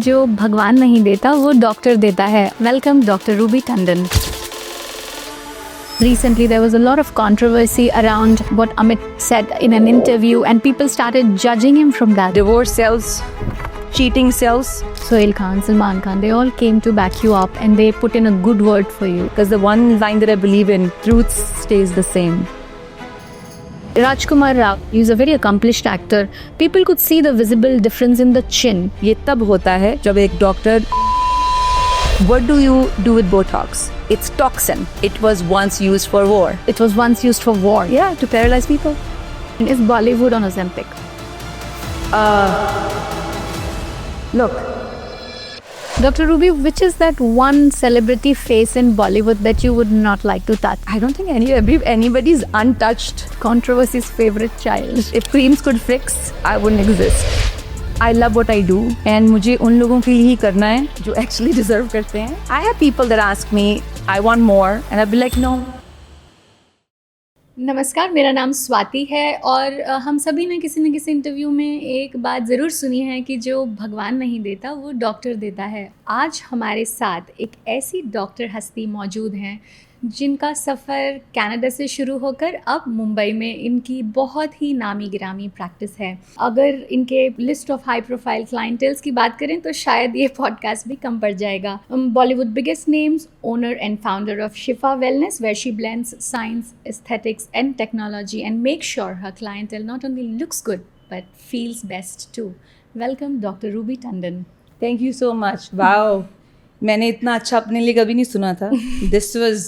जो भगवान नहीं देता वो डॉक्टर देता है. Welcome Dr. Ruby Tandon. Recently there was a lot of controversy around what Amit said in an interview and people started judging him from that. Divorce sells, cheating sells. Sohail Khan, Salman Khan, they all came to back you up and they put in a good word for you. Because the one line that I believe in, truth stays the same. Rajkumar Rao, he's a very accomplished actor. People could see the visible difference in the chin. ये तब होता है जब एक doctor What do you do with Botox? It's toxin. It was once used for war. It was once used for war. Yeah, to paralyze people. Is Bollywood on Ozempic? Look, Dr. Ruby, which is that one celebrity face in Bollywood that you would not like to touch? I don't think anybody's untouched. Controversy's favorite child. If creams could fix, I wouldn't exist. I love what I do and मुझे उन लोगों के लिए ही करना है जो actually deserve करते हैं. I have people that ask me, I want more and I'll be like, no. नमस्कार, मेरा नाम स्वाति है और हम सभी ने किसी न किसी इंटरव्यू में एक बात ज़रूर सुनी है कि जो भगवान नहीं देता वो डॉक्टर देता है. आज हमारे साथ एक ऐसी डॉक्टर हस्ती मौजूद हैं जिनका सफ़र कनाडा से शुरू होकर अब मुंबई में इनकी बहुत ही नामी गिरामी प्रैक्टिस है. अगर इनके लिस्ट ऑफ हाई प्रोफाइल क्लाइंटल्स की बात करें तो शायद ये पॉडकास्ट भी कम पड़ जाएगा. Bollywood biggest names, owner and founder of Shifa wellness where she blends science, aesthetics and technology and make sure her clientele not only looks good but feels best too. Welcome doctor Ruby Tandon. Thank you so much. Wow. मैंने इतना अच्छा अपने लिए कभी नहीं सुना था. This was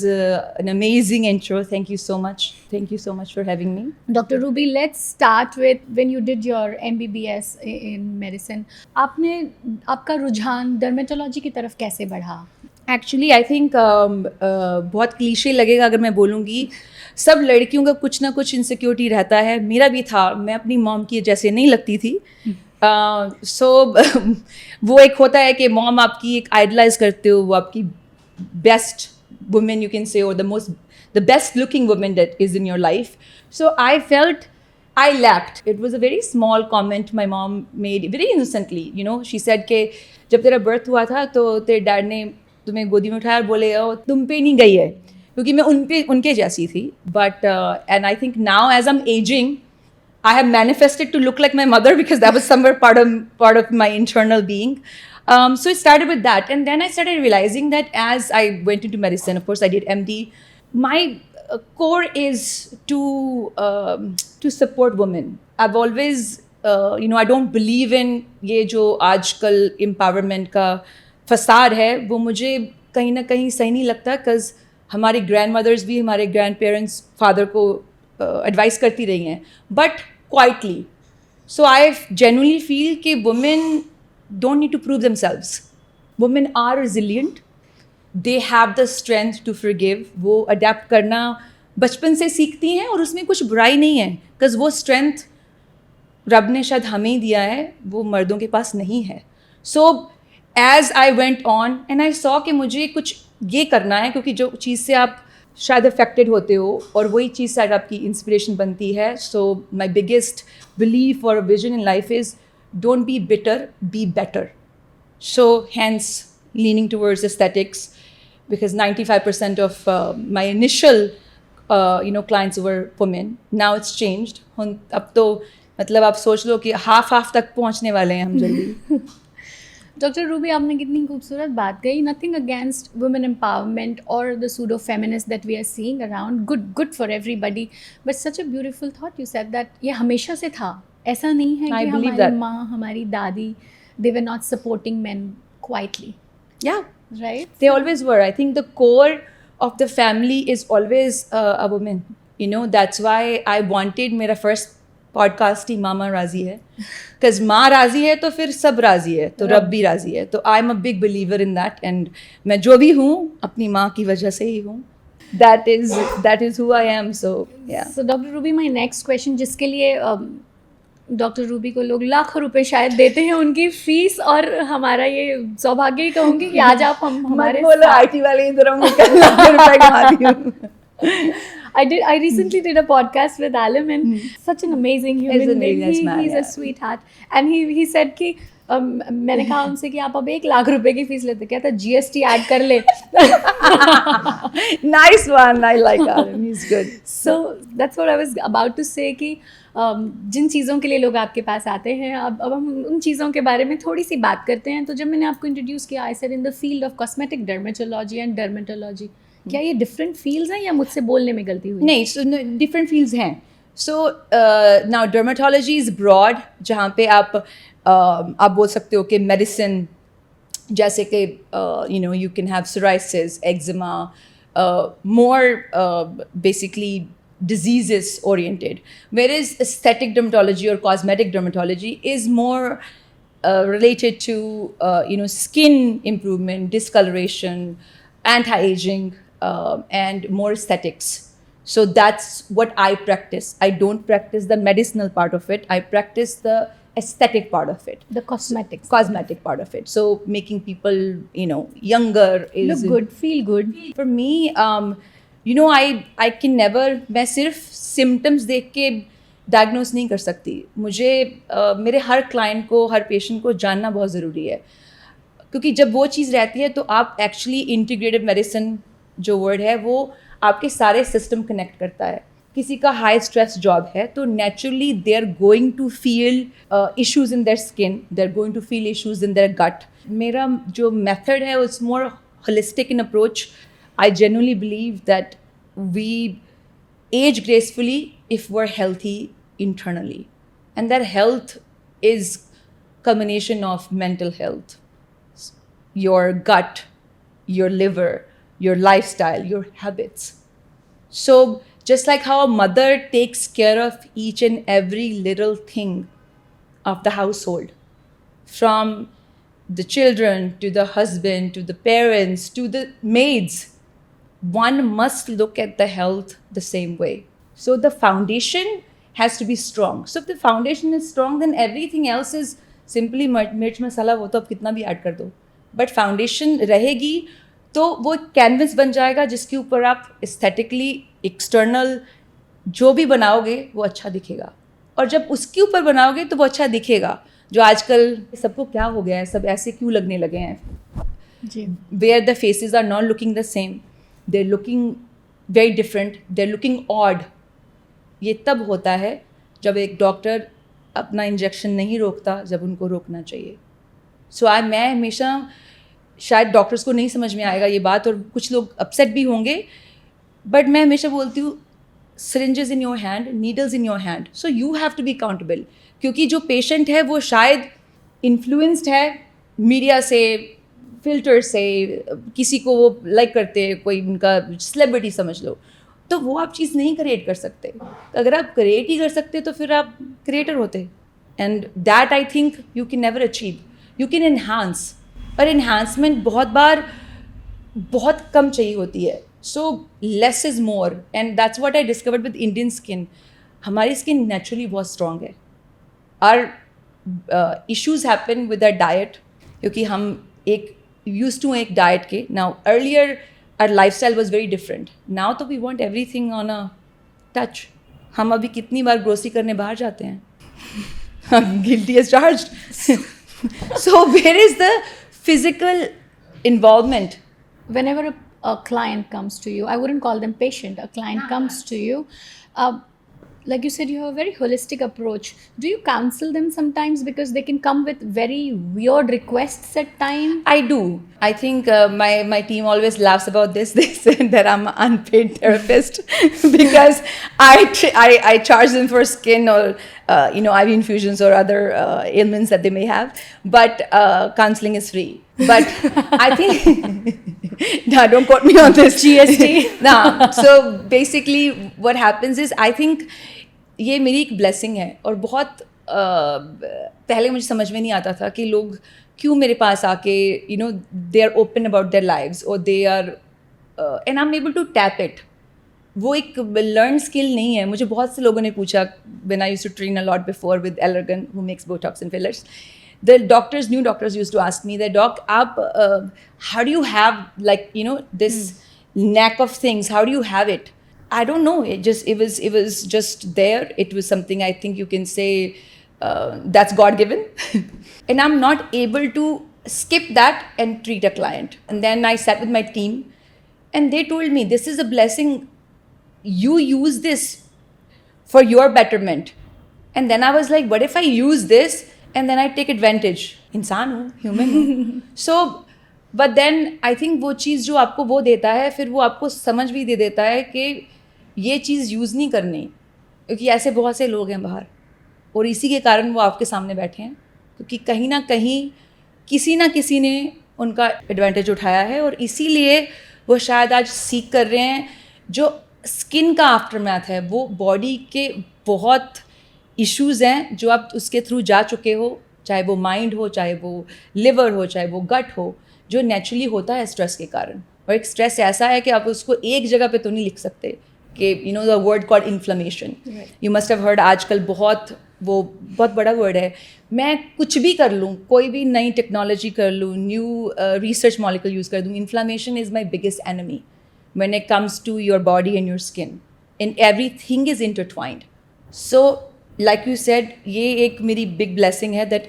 an amazing intro. Thank you so much. Thank you so much for having me. Dr. Ruby, let's start with when you did your MBBS in medicine. आपका रुझान डर्मेटोलॉजी की तरफ कैसे बढ़ा? Actually, I think बहुत cliché लगेगा अगर मैं बोलूँगी. सब लड़कियों का कुछ ना कुछ इनसिक्योरिटी रहता है. मेरा भी था. मैं अपनी मॉम की जैसे नहीं लगती थी. वो एक होता है कि मॉम आपकी एक आइडलाइज करते हो, वो आपकी best women you can say, और the best looking women that is in your life. So I felt I lacked. It was a very small comment my mom made very innocently. You know, she said कि जब तेरा birth हुआ था तो तेरे dad ने तुम्हें गोदी में उठाया और बोले तुम पे नहीं गई है, क्योंकि मैं उनके जैसी थी. But and I think now as I'm aging, I have manifested to look like my mother because that was somewhere part of my internal being. So it started with that, and then I started realizing that as I went into medicine, of course I did MD. My core is to support women. I've always I don't believe in ये जो आजकल empowerment का फसाद है, वो मुझे कहीं ना कहीं सही नहीं लगता. बिकॉज हमारी ग्रैंड मदर्स भी हमारे ग्रैंड पेरेंट्स फादर को एडवाइस करती रही हैं, but quietly. So I genuinely feel कि women don't need to prove themselves. Women are resilient. They have the strength to forgive. वो अडेप्ट करना बचपन से सीखती हैं और उसमें कुछ बुराई नहीं है, बिकॉज वो स्ट्रेंथ रब ने शायद हमें ही दिया है, वो मर्दों के पास नहीं है. So as I went on and I saw कि मुझे कुछ ये करना है, क्योंकि जो चीज़ से आप शायद अफेक्टेड होते हो और वही चीज़ शायद आपकी इंस्पिरेशन बनती है. सो माई बिगेस्ट बिलीफ और vision in life is don't be bitter, be better. So hence leaning towards aesthetics, because 95% of my initial clients were women. Now it's changed. अब तो मतलब आप सोच लो कि हाफ तक पहुंचने वाले हैं हम जल्दी. डॉक्टर रूबी, आपने कितनी खूबसूरत बात कही. नथिंग अगेंस्ट वुमेन एम्पावरमेंट और the pseudo feminist that we are seeing around. Good for everybody, but such a beautiful thought you said that ये हमेशा से था. ऐसा नहीं है कि हमारी माँ, हमारी दादी, they were not supporting men quietly. Yeah. Right? They always were. I think the core of the family is always a woman. You know, that's why I wanted मेरा first podcast ही मामा राजी है. Because माँ राजी है तो फिर सब राजी है, तो रब भी राजी है. तो I'm a big believer in that. And मैं जो भी हूँ अपनी माँ की वजह से ही हूँ. That is who I am. So yeah. So Dr. Ruby, my next question, जिसके लिए डॉक्टर रूबी को लोग लाखों रुपए शायद देते हैं उनकी फीस, और हमारा ये सौभाग्य ही कहूँगी कि आज आप हमारे बोलो IT वाले इधर हम रुपए कमा दिए. I recently did a podcast with Alim, and such an amazing human being. He's a sweetheart, and he said कि मैंने कहा उनसे कि आप अब 1 लाख रुपए की फीस लेते, क्या था GST ऐड कर ले. Nice one. I like Arun. He's good. So that's what I was about to say कि जिन चीज़ों के लिए लोग आपके पास आते हैं, अब हम उन चीज़ों के बारे में थोड़ी सी बात करते हैं. तो जब मैंने आपको इंट्रोड्यूस किया, I said in the field of cosmetic dermatology and dermatology, क्या ये डिफरेंट फील्ड्स हैं या मुझसे बोलने में गलती हुई? नहीं, so different fields हैं. So now dermatology is broad, जहाँ पे आप बोल सकते हो कि medicine, जैसे कि you can have psoriasis, eczema, more basically diseases oriented, whereas aesthetic dermatology or cosmetic dermatology is more related to skin improvement, discoloration, anti-aging, and more aesthetics. So that's what I practice. I don't practice the medicinal part of it. I practice the aesthetic part of it. The cosmetics. Cosmetic part of it. So making people, younger is... Look good, feel good. For me, I can never... मैं सिर्फ symptoms देख के diagnose नहीं कर सकती. मुझे मेरे हर client को, हर patient को जानना बहुत ज़रूरी है. क्योंकि जब वो चीज़ रहती है तो आप actually integrative medicine जो word है वो आपके सारे सिस्टम कनेक्ट करता है. किसी का हाई स्ट्रेस जॉब है तो naturally they are going to feel issues in their skin, they are going to feel issues in their gut. मेरा जो मेथड है it's more holistic in approach. I genuinely believe that we age gracefully if we are healthy internally, and that health is combination of mental health, your gut, your liver, your lifestyle, your habits. So just like how a mother takes care of each and every little thing of the household, from the children to the husband to the parents to the maids, one must look at the health the same way. So the foundation has to be strong. So if the foundation is strong, then everything else is simply मिर्च मसाला, वो तो आप कितना भी add कर दो. But foundation रहेगी तो वो कैनवस बन जाएगा जिसके ऊपर आप एस्थेटिकली एक्सटर्नल जो भी बनाओगे वो अच्छा दिखेगा. और जब उसके ऊपर बनाओगे तो वो अच्छा दिखेगा. जो आजकल सबको क्या हो गया है, सब ऐसे क्यों लगने लगे हैं जी, where the faces are not looking the same, they are looking very different, they are looking odd. ये तब होता है जब एक डॉक्टर अपना इंजेक्शन नहीं रोकता जब उनको रोकना चाहिए. सो मैं हमेशा, शायद डॉक्टर्स को नहीं समझ में आएगा ये बात और कुछ लोग अपसेट भी होंगे, बट मैं हमेशा बोलती हूँ syringes in your hand, needles in your hand, so you have to be accountable. क्योंकि जो पेशेंट है वो शायद इन्फ्लुएंस्ड है मीडिया से, फिल्टर से, किसी को वो लाइक करते हैं, कोई उनका सेलिब्रिटी समझ लो, तो वो आप चीज़ नहीं क्रिएट कर सकते. अगर आप क्रिएट ही कर सकते तो फिर आप क्रिएटर होते. And that I think you can never achieve. You can enhance, पर एनहांसमेंट बहुत बार बहुत कम चाहिए होती है. So less is more, and that's what I discovered with Indian skin. हमारी स्किन नेचुरली बहुत स्ट्रॉन्ग है. Our issues happen with our diet, क्योंकि हम एक यूज टू एक डाइट के. Now earlier our lifestyle was very different. Now तो we want everything on a touch. हम अभी कितनी बार ग्रोसरी करने बाहर जाते हैं. Guilty as charged. So where is the physical involvement? Whenever a client comes to you, I wouldn't call them patient, a client comes to you, like you said, you have a very holistic approach. Do you counsel them sometimes, because they can come with very weird requests at times? I do. I think my team always laughs about this. They say that I'm an unpaid therapist because I charge them for skin or IV infusions or other ailments that they may have. But counseling is free. But I think no, don't quote me on this. GST. No. So basically, what happens is, I think ये मेरी एक blessing है. और बहुत पहले मुझे समझ में नहीं आता था कि लोग क्यों मेरे पास आके they are open about their lives, और they are and I am able to tap it. वो एक लर्न स्किल नहीं है. मुझे बहुत से लोगों ने पूछा, when I used to train a lot before with Allergan, who makes Botox and fillers, the new doctors used to ask me that, doc, how do you have this knack of things? How do you have it? I don't know. It was just there. It was something, I think you can say, that's God given. and I'm not able to skip that and treat a client. And then I sat with my team and they told me, this is a blessing, you use this for your betterment. And then I was like, what if I use this and then I take advantage? इंसान हूँ, human हूँ. So but then I think वो चीज़ जो आपको वो देता है, फिर वो आपको समझ भी दे देता है कि ये चीज़ यूज़ नहीं करनी, क्योंकि ऐसे बहुत से लोग हैं बाहर और इसी के कारण वो आपके सामने बैठे हैं, क्योंकि कहीं ना कहीं किसी ना किसी ने उनका एडवांटेज उठाया है और इसीलिए वो शायद आज सीख कर रहे हैं. जो स्किन का आफ्टरमैथ है, वो बॉडी के बहुत इश्यूज़ हैं जो आप उसके थ्रू जा चुके हो, चाहे वो माइंड हो, चाहे वो लिवर हो, चाहे वो गट हो, जो नेचुरली होता है स्ट्रेस के कारण. और एक स्ट्रेस ऐसा है कि आप उसको एक जगह पे तो नहीं लिख सकते कि you know the word called inflammation. You must have heard, आजकल बहुत बड़ा वर्ड है. मैं कुछ भी कर लूँ, कोई भी नई टेक्नोलॉजी कर लूँ, न्यू रिसर्च मॉलिक्यूल यूज़ कर दूँ, inflammation is my biggest enemy when it comes to your body and your skin, and everything is intertwined. So like you said, ये एक मेरी big blessing है that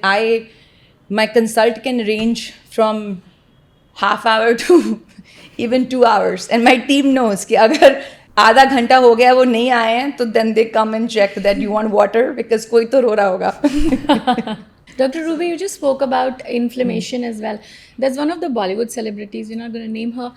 my consult can range from half hour to even 2 hours, and my team knows कि अगर आधा घंटा हो गया वो नहीं आए हैं तो then they come and check that you want water because कोई तो रो रहा होगा. Dr. Ruby, you just spoke about inflammation as well. There's one of the Bollywood celebrities, we're not going to name her.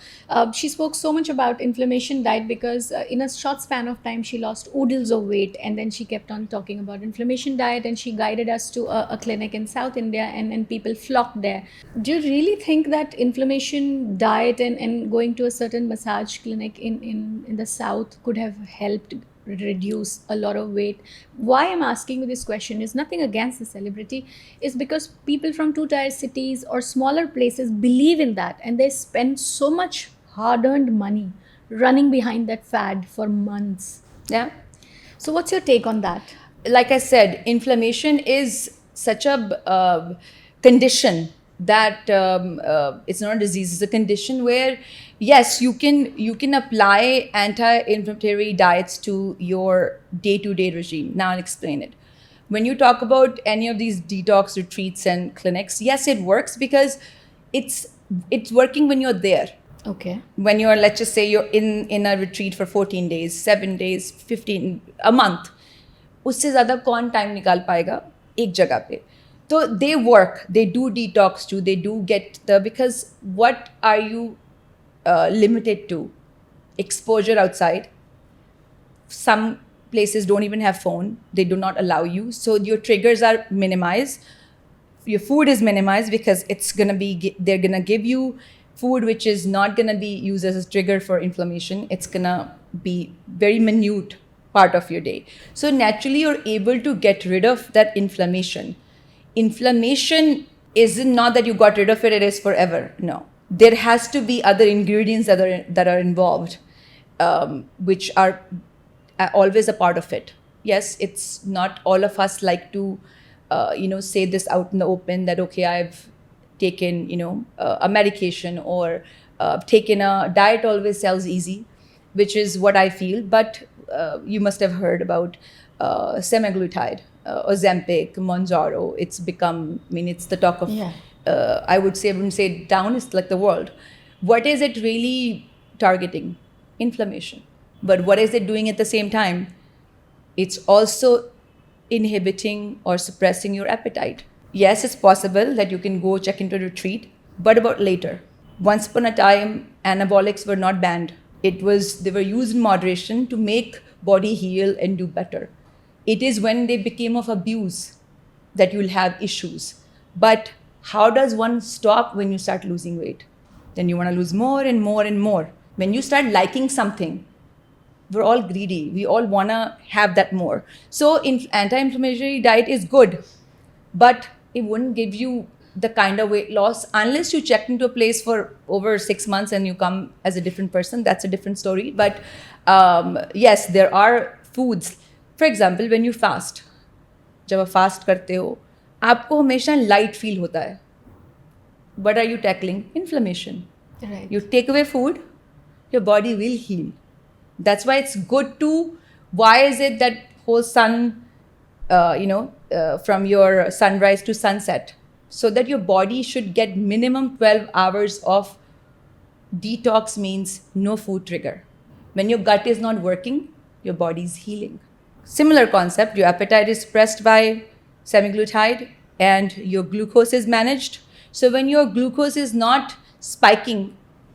She spoke so much about inflammation diet because in a short span of time, she lost oodles of weight. And then she kept on talking about inflammation diet and she guided us to a clinic in South India and people flocked there. Do you really think that inflammation diet and going to a certain massage clinic in the South could have helped reduce a lot of weight? Why I'm asking you this question is nothing against the celebrity, is because people from 2-tier cities or smaller places believe in that and they spend so much hard-earned money running behind that fad for months. Yeah. So what's your take on that? Like I said, inflammation is such a condition that it's not a disease, it's a condition where yes, you can apply anti-inflammatory diets to your day-to-day regime. Now I'll explain it. When you talk about any of these detox retreats and clinics, yes, it works because it's working when you're there. Okay. When you're, let's just say you're in a retreat for 14 days, 7 days, 15, a month, उससे ज़्यादा कौन time निकाल पाएगा एक जगह पे. So they work, they do detox too, they do get because what are you limited to? Exposure outside. Some places don't even have phone, they do not allow you, so your triggers are minimized. Your food is minimized because they're gonna give you food which is not gonna be used as a trigger for inflammation. It's gonna be very minute part of your day. So naturally you're able to get rid of that inflammation. Inflammation isn't not that you got rid of it, it is forever. No. There has to be other ingredients that are involved, which are always a part of it. Yes, it's not all of us like to, say this out in the open that, okay, I've taken, a medication or taken a diet always sells easy, which is what I feel. But you must have heard about semaglutide. Ozempic, Mounjaro, it's become, it's the talk of, I wouldn't say down, it's like the world. What is it really targeting? Inflammation. But what is it doing at the same time? It's also inhibiting or suppressing your appetite. Yes, it's possible that you can go check into a retreat, but about later. Once upon a time, anabolics were not banned. They were used in moderation to make body heal and do better. It is when they became of abuse that you'll have issues. But how does one stop when you start losing weight? Then you want to lose more and more and more. When you start liking something, we're all greedy. We all want to have that more. So anti-inflammatory diet is good, but it wouldn't give you the kind of weight loss unless you check into a place for over 6 months and you come as a different person. That's a different story. But yes, there are foods. For example, when you fast, जब आप fast करते हो, आपको हमेशा light feel होता है. What are you tackling? Inflammation. Right. You take away food, your body will heal. That's why it's good to. Why is it that whole sun, from your sunrise to sunset, so that your body should get minimum 12 hours of detox, means no food trigger. When your gut is not working, your body is healing. Similar concept, your appetite is suppressed by semaglutide and your glucose is managed. So when your glucose is not spiking,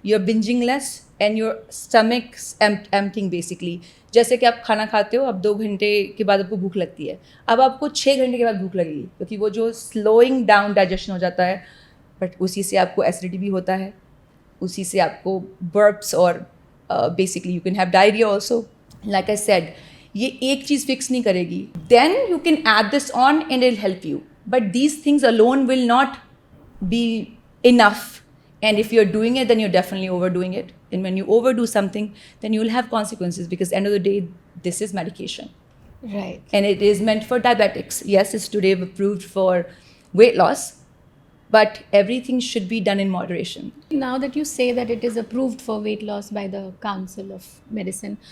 you're binging less and your stomach's emptying basically. जैसे कि आप खाना खाते हो, अब 2 घंटे के बाद आपको भूख लगती है, अब आपको 6 घंटे के बाद भूख लगेगी, क्योंकि वो जो स्लोइंग डाउन डाइजेशन हो जाता है, बट उसी से आपको एसिडिटी भी होता है, उसी से आपको बर्प्स और basically you can have diarrhoea also. Like I said, ये एक चीज़ फिक्स नहीं करेगी. Then you can add this on and it will help you, but these things alone will not be enough, and if you're doing it, then you're definitely overdoing it, and when you overdo something, then you'll have consequences, because end of the day, this is medication, Right. and it is meant for diabetics. Yes, it's today approved for weight loss, but everything should be done in moderation. Now that you say that it is approved for weight loss by the Council of Medicine,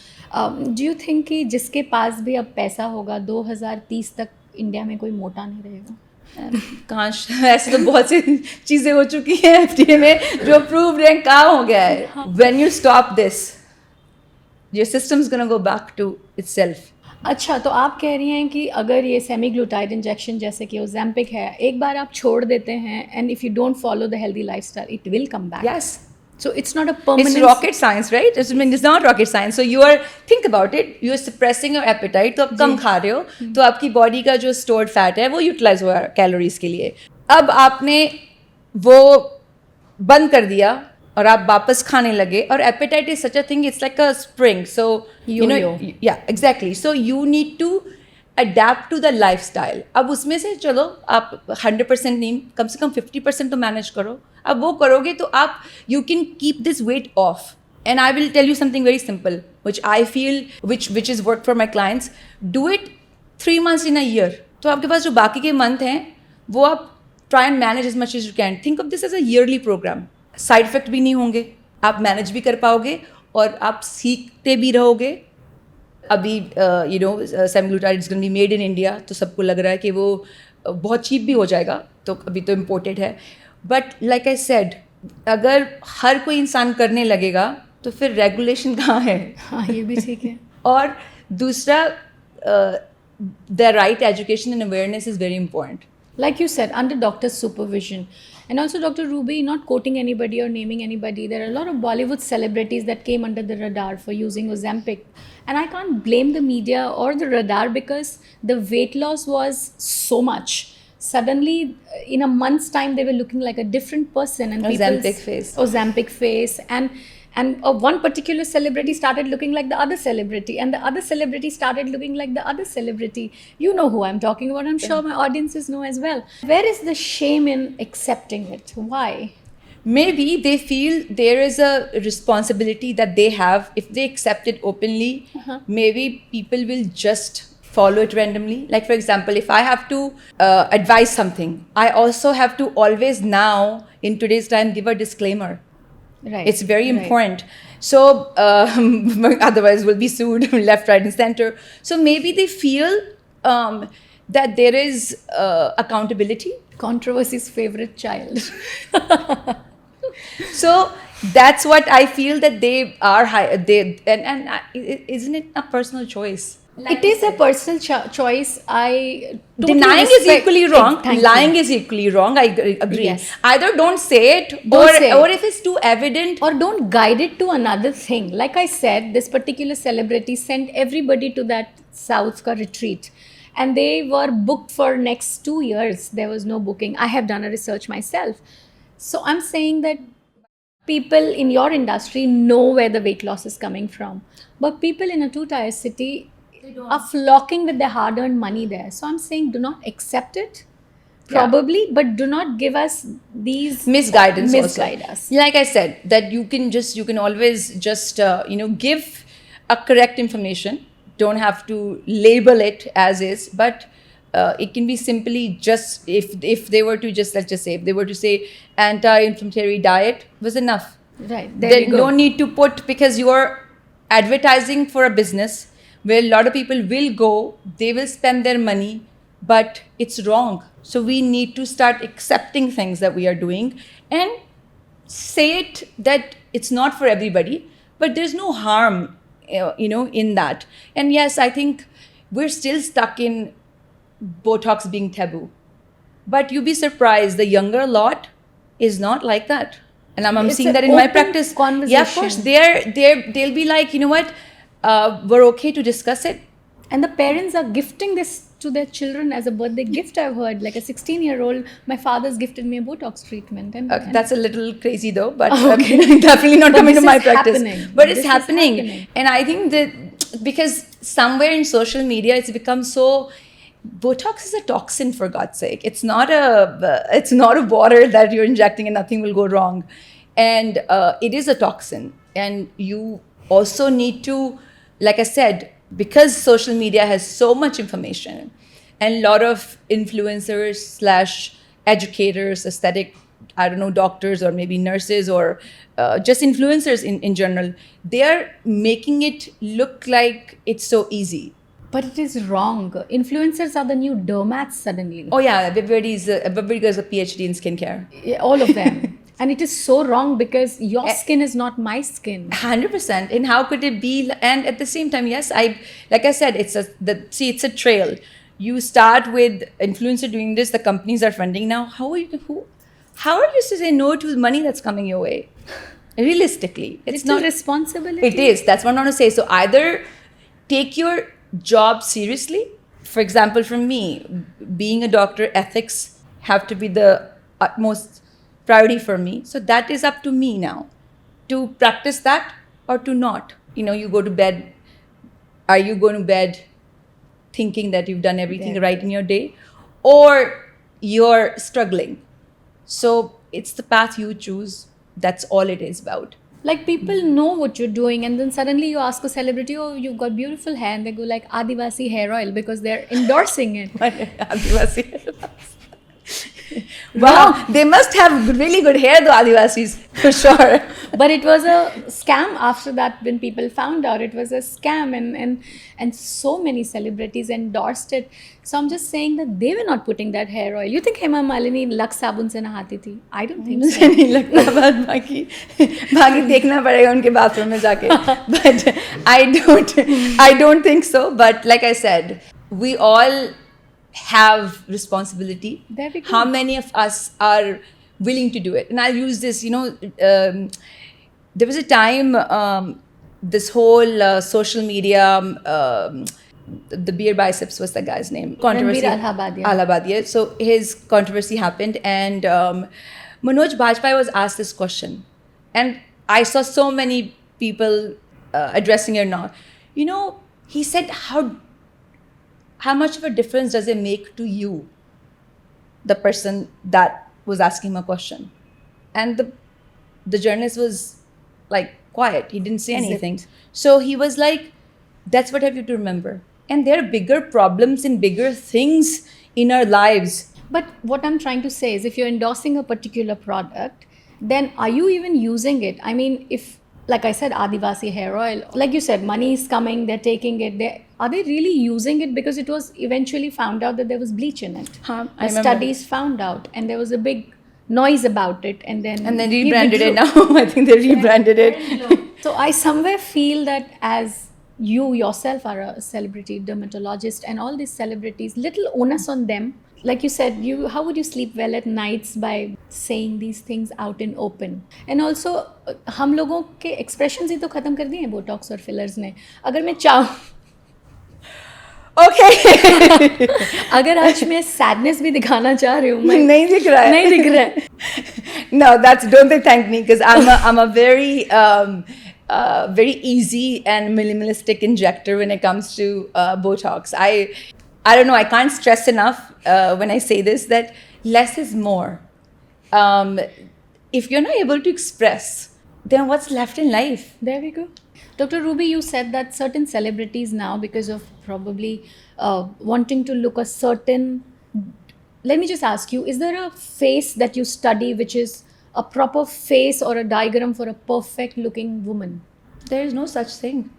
do you think कि जिसके पास भी अब पैसा होगा 2030 तक India में कोई मोटा नहीं रहेगा? काश, ऐसे तो बहुत सी चीज़ें हो चुकी हैं FDA में जो अप्रूव्ड हैं, काम हो गया है. When you stop this, your system's gonna go back to itself. अच्छा, तो आप कह रही हैं कि अगर ये सेमीग्लूटाइड इंजेक्शन जैसे कि ओज़ेम्पिक है, एक बार आप छोड़ देते हैं and if you don't follow the healthy lifestyle, it will come back. Yes. So it's not a permanent. It's rocket science, right? It's not rocket science. So think about it. You are suppressing your appetite. तो आप कम खा रहे हो, तो आपकी body का जो stored fat है वो यूटिलाइज हुआ कैलोरीज के लिए. अब आपने वो बंद कर दिया और आप वापस खाने लगे, और appetite is such a thing. It's like a spring. So Yo-yo. yeah, exactly. So you need to adapt to the lifestyle. अब उसमें से चलो आप 100% नहीं, कम से कम 50% तो मैनेज करो. अब वो करोगे तो आप you can keep this weight off. And I will tell you something very simple, which I feel which is worked for my clients. Do it 3 months in a year. तो आपके पास जो बाकी के मंथ हैं वो आप try and manage as much as you can. Think of this as a yearly program. Side effect भी नहीं होंगे, आप मैनेज भी कर पाओगे और आप सीखते भी रहोगे. अभी semaglutide is gonna be made in India, तो सबको लग रहा है कि वो बहुत चीप भी हो जाएगा, तो अभी तो इम्पोर्टेड है. बट लाइक आई सेड, अगर हर कोई इंसान करने लगेगा तो फिर रेगुलेशन कहाँ है? हाँ, ये भी ठीक है. और दूसरा, the right education and awareness is very important. Like you said, under doctor's supervision. And also, Dr. Ruby, not quoting anybody or naming anybody, there are a lot of Bollywood celebrities that came under the radar for using Ozempic. And I can't blame the media or the radar, because the weight loss was so much. Suddenly, in a month's time, they were looking like a different person. And Ozempic face. And one particular celebrity started looking like the other celebrity, and the other celebrity started looking like the other celebrity. You know who I'm talking about. I'm sure my audiences know as well. Where is the shame in accepting it? Why? Maybe they feel there is a responsibility that they have. If they accept it openly, maybe people will just follow it randomly. Like, for example, if I have to advise something, I also have to always now, in today's time, give a disclaimer. Right. It's very important. So otherwise we'll be sued left, right, and center. So maybe they feel that there is accountability. Controversy's favorite child. So that's what I feel, that they are high. Isn't it a personal choice? It is a personal choice. I totally Denying is respect- equally wrong. Thank Lying you. is equally wrong. I agree. Yes. Either don't say it, Don't say or it. if it's too evident, Or don't guide it to another thing. Like I said, this particular celebrity sent everybody to that South ka retreat, and they were booked for next 2 years. There was no booking. I have done a research myself. So I'm saying that people in your industry know where the weight loss is coming from, but people in a 2-tier city are flocking with their hard-earned money there. So I'm saying, do not accept it, probably, but do not give us these misguide us. Like I said, that you can always just give a correct information. Don't have to label it as is, but it can be simply just, if they were to just, let's just say, if they were to say anti-inflammatory diet was enough. Right, there you go. No need to put, because you are advertising for a business where a lot of people will go, they will spend their money, but it's wrong. So we need to start accepting things that we are doing and say it that it's not for everybody, but there's no harm, in that. And yes, I think we're still stuck in Botox being taboo, but you'd be surprised, the younger lot is not like that. And I'm It's seeing an that in my open practice. Yeah, of course, conversation. they'll be like, you know what, we're okay to discuss it. And the parents are gifting this to their children as a birthday gift. I've heard, like a 16-year-old, my father's gifted me a Botox treatment. And That's a little crazy though, but Okay. definitely not But coming to this my is practice. happening. But it's This is happening. happening. And I think that because somewhere in social media, it's become so. Botox is a toxin, for God's sake. It's not a water that you're injecting and nothing will go wrong, and it is a toxin. And you also need to, like I said, because social media has so much information, and a lot of influencers slash educators, aesthetic, I don't know, doctors or maybe nurses or just influencers in general, they are making it look like it's so easy. But it is wrong. Influencers are the new dermats suddenly. Oh yeah, everybody has a PhD in skincare. Yeah, all of them. And it is so wrong because your skin is not my skin. 100%. And how could it be? And at the same time, yes, like I said, it's a trail. You start with influencer doing this. The companies are funding now. How are you to say no to the money that's coming your way? Realistically, It's not responsibility. It is. That's what I want to say. So either take your job seriously. For example, for me, being a doctor, ethics have to be the utmost priority for me. So that is up to me now to practice that or to not. You go to bed. Are you going to bed thinking that you've done everything right in your day, or you're struggling? So it's the path you choose. That's all it is about. Like people know what you're doing, and then suddenly you ask a celebrity, "Oh, you've got beautiful hair," and they go like Adivasi hair oil because they're endorsing it. Adivasi. Wow, they must have really good hair, though, Adivasis, for sure. But it was a scam after that. When people found out it was a scam, and so many celebrities endorsed it. So I'm just saying that they were not putting that hair oil. You think Hema Malini Lux sabun se nahati thi? I don't think मुझे so. नहीं लगता बात बाकी देखना पड़ेगा उनके bathroom में जाके. But I don't think so. But like I said, we all have responsibility. There we go. How many of us are willing to do it? And I'll use this, there was a time, this whole social media, the beer biceps was the guy's name. Controversy. Ranveer Allahabadiya. So his controversy happened, and Manoj Bajpayee was asked this question. And I saw so many people addressing it now. He said, how much of a difference does it make to you, the person that was asking him a question? And the journalist was like quiet. He didn't say anything. So he was like, that's what I have you to remember. And there are bigger problems and bigger things in our lives. But what I'm trying to say is, if you're endorsing a particular product, then are you even using it? I mean, if, like I said, Adivasi hair oil, like you said, money is coming, they're taking it. Are they really using it? Because it was eventually found out that there was bleach in it. I The remember. studies found out, and there was a big noise about it. And then he rebranded it withdrew. now. I think they rebranded it. So I somewhere feel that as you yourself are a celebrity dermatologist, and all these celebrities, little onus on them. Like you said, how would you sleep well at nights by saying these things out in open? And also, हम लोगों के expressions ही तो खत्म कर दिए हैं Botox और fillers ने. अगर मैं चाहूँ, Okay. अगर आज मैं sadness भी दिखाना चाह रही हूँ, नहीं दिख रहा है. नहीं दिख रहा है. No, don't they thank me, because I'm a very very easy and minimalistic injector when it comes to Botox. I don't know, I can't stress enough when I say this, that less is more. If you're not able to express, then what's left in life? There we go. Dr. Ruby, you said that certain celebrities now, because of probably wanting to look a certain... Let me just ask you, is there a face that you study which is a proper face or a diagram for a perfect looking woman? There is no such thing.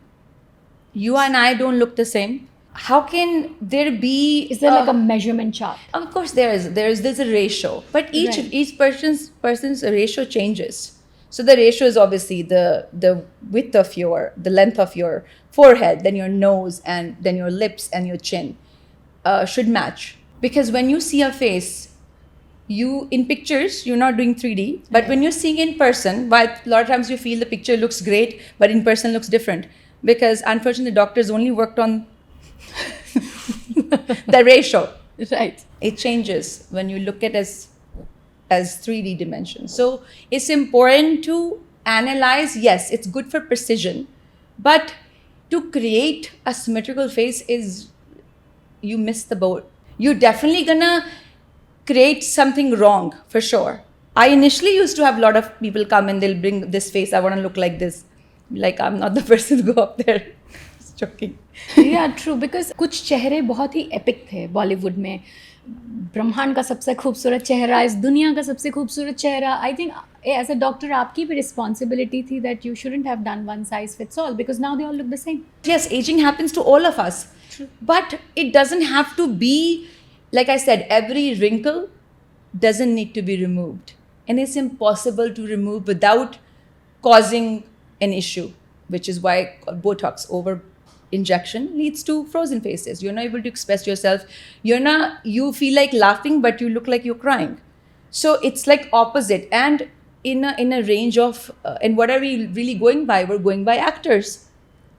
You and I don't look the same. how can there be Is there like a measurement chart? Of course there's a ratio, but each Right. each person's ratio changes. So the ratio is obviously the width of the length of your forehead, then your nose, and then your lips and your chin should match. Because when you see a face, you in pictures you're not doing 3D, but Right. when you're seeing in person, but a lot of times you feel the picture looks great, but in person looks different, because unfortunately doctors only worked on the ratio. Right. It changes when you look at as 3D dimensions. So it's important to analyze. Yes, it's good for precision, but to create a symmetrical face is, you miss the boat. You're definitely gonna create something wrong for sure. I initially used to have a lot of people come and they'll bring this face, I want to look like this. Like, I'm not the person to go up there. Just joking. या true, because कुछ चेहरे बहुत ही epic थे बॉलीवुड में. ब्रह्मांड का सबसे खूबसूरत चेहरा, इस दुनिया का सबसे खूबसूरत चेहरा. I think as a doctor आपकी भी रिस्पॉन्सिबिलिटी थी that you shouldn't have done one size fits all, because now they all look the same. Yes, aging happens to all of us. True. But it doesn't have to be, like I said, every wrinkle doesn't need to be removed. And it's impossible to remove without causing an issue, which is why Botox over injection leads to frozen faces. You're not able to express yourself. You feel like laughing, but you look like you're crying. So it's like opposite. And in a range of, and what are we really going by? We're going by actors.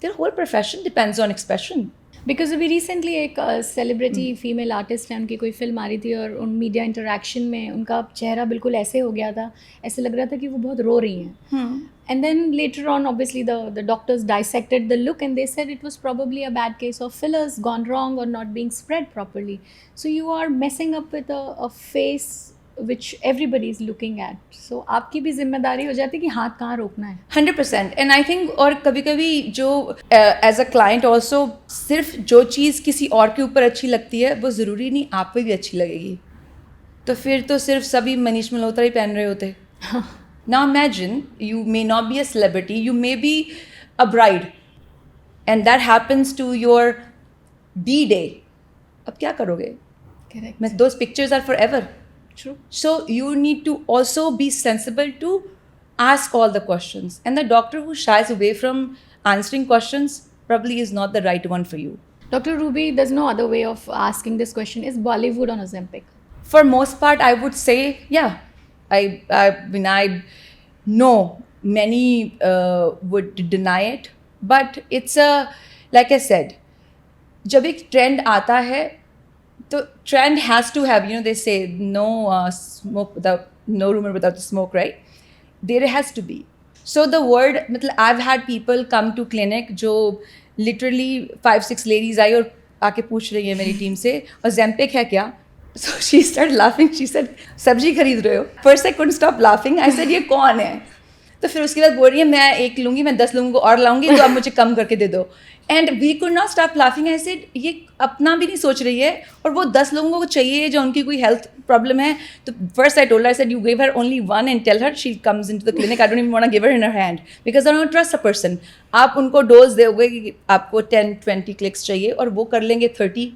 Their whole profession depends on expression. Because अभी recently एक celebrity female artist है, उनकी कोई film आ रही थी और उन media interaction में उनका चेहरा बिल्कुल ऐसे हो गया था, ऐसे लग रहा था कि वो बहुत रो रही हैं. And then later on, obviously, the doctors dissected the look and they said it was probably a bad case of fillers gone wrong or not being spread properly. So you are messing up with a face which everybody is looking at. So आपकी भी जिम्मेदारी हो जाती है कि हाथ कहाँ रोकना है. 100%. And I think, और कभी कभी जो एज अ क्लाइंट ऑल्सो, सिर्फ जो चीज़ किसी और के ऊपर अच्छी लगती है वो ज़रूरी नहीं आप पे भी अच्छी लगेगी. तो फिर तो सिर्फ सभी मनीष मल्होत्रा ही पहन रहे होते. Now imagine, you may not be a celebrity, you may be a bride, and that happens to your B-day. अब क्या करोगे? Correct. Those pictures are forever. True. So you need to also be sensible to ask all the questions. And the doctor who shies away from answering questions probably is not the right one for you. Dr. Ruby, there's no other way of asking this question. Is Bollywood on Ozempic? For most part, I would say, yeah. I mean, I know many would deny it, but it's like I said, जब एक trend आता है, तो trend has to have, they say no no rumor without the smoke, right? There has to be. So the word, मतलब I've had people come to clinic जो literally 5-6 ladies आई और आके पूछ रही है मेरी टीम से, Ozempic है क्या? So she started laughing. She said, सब्जी खरीद रहे हो? First I couldn't stop laughing. I said, ये कौन है? तो फिर उसके बाद बोल रही है, मैं 1 लूँगी, मैं 10 लोगों को और लाऊंगी, तो आप मुझे कम करके दे दो. And we could not stop laughing. I said, ये अपना भी नहीं सोच रही है और वो 10 लोगों को चाहिए जो उनकी कोई हेल्थ प्रॉब्लम है. तो first I told her, I said, you give her only one and tell her she comes into the clinic. I don't even want to give her in her hand because I don't trust a person. आप उनको dose दोगे कि आपको 10-20 clicks चाहिए और वो कर लेंगे 30.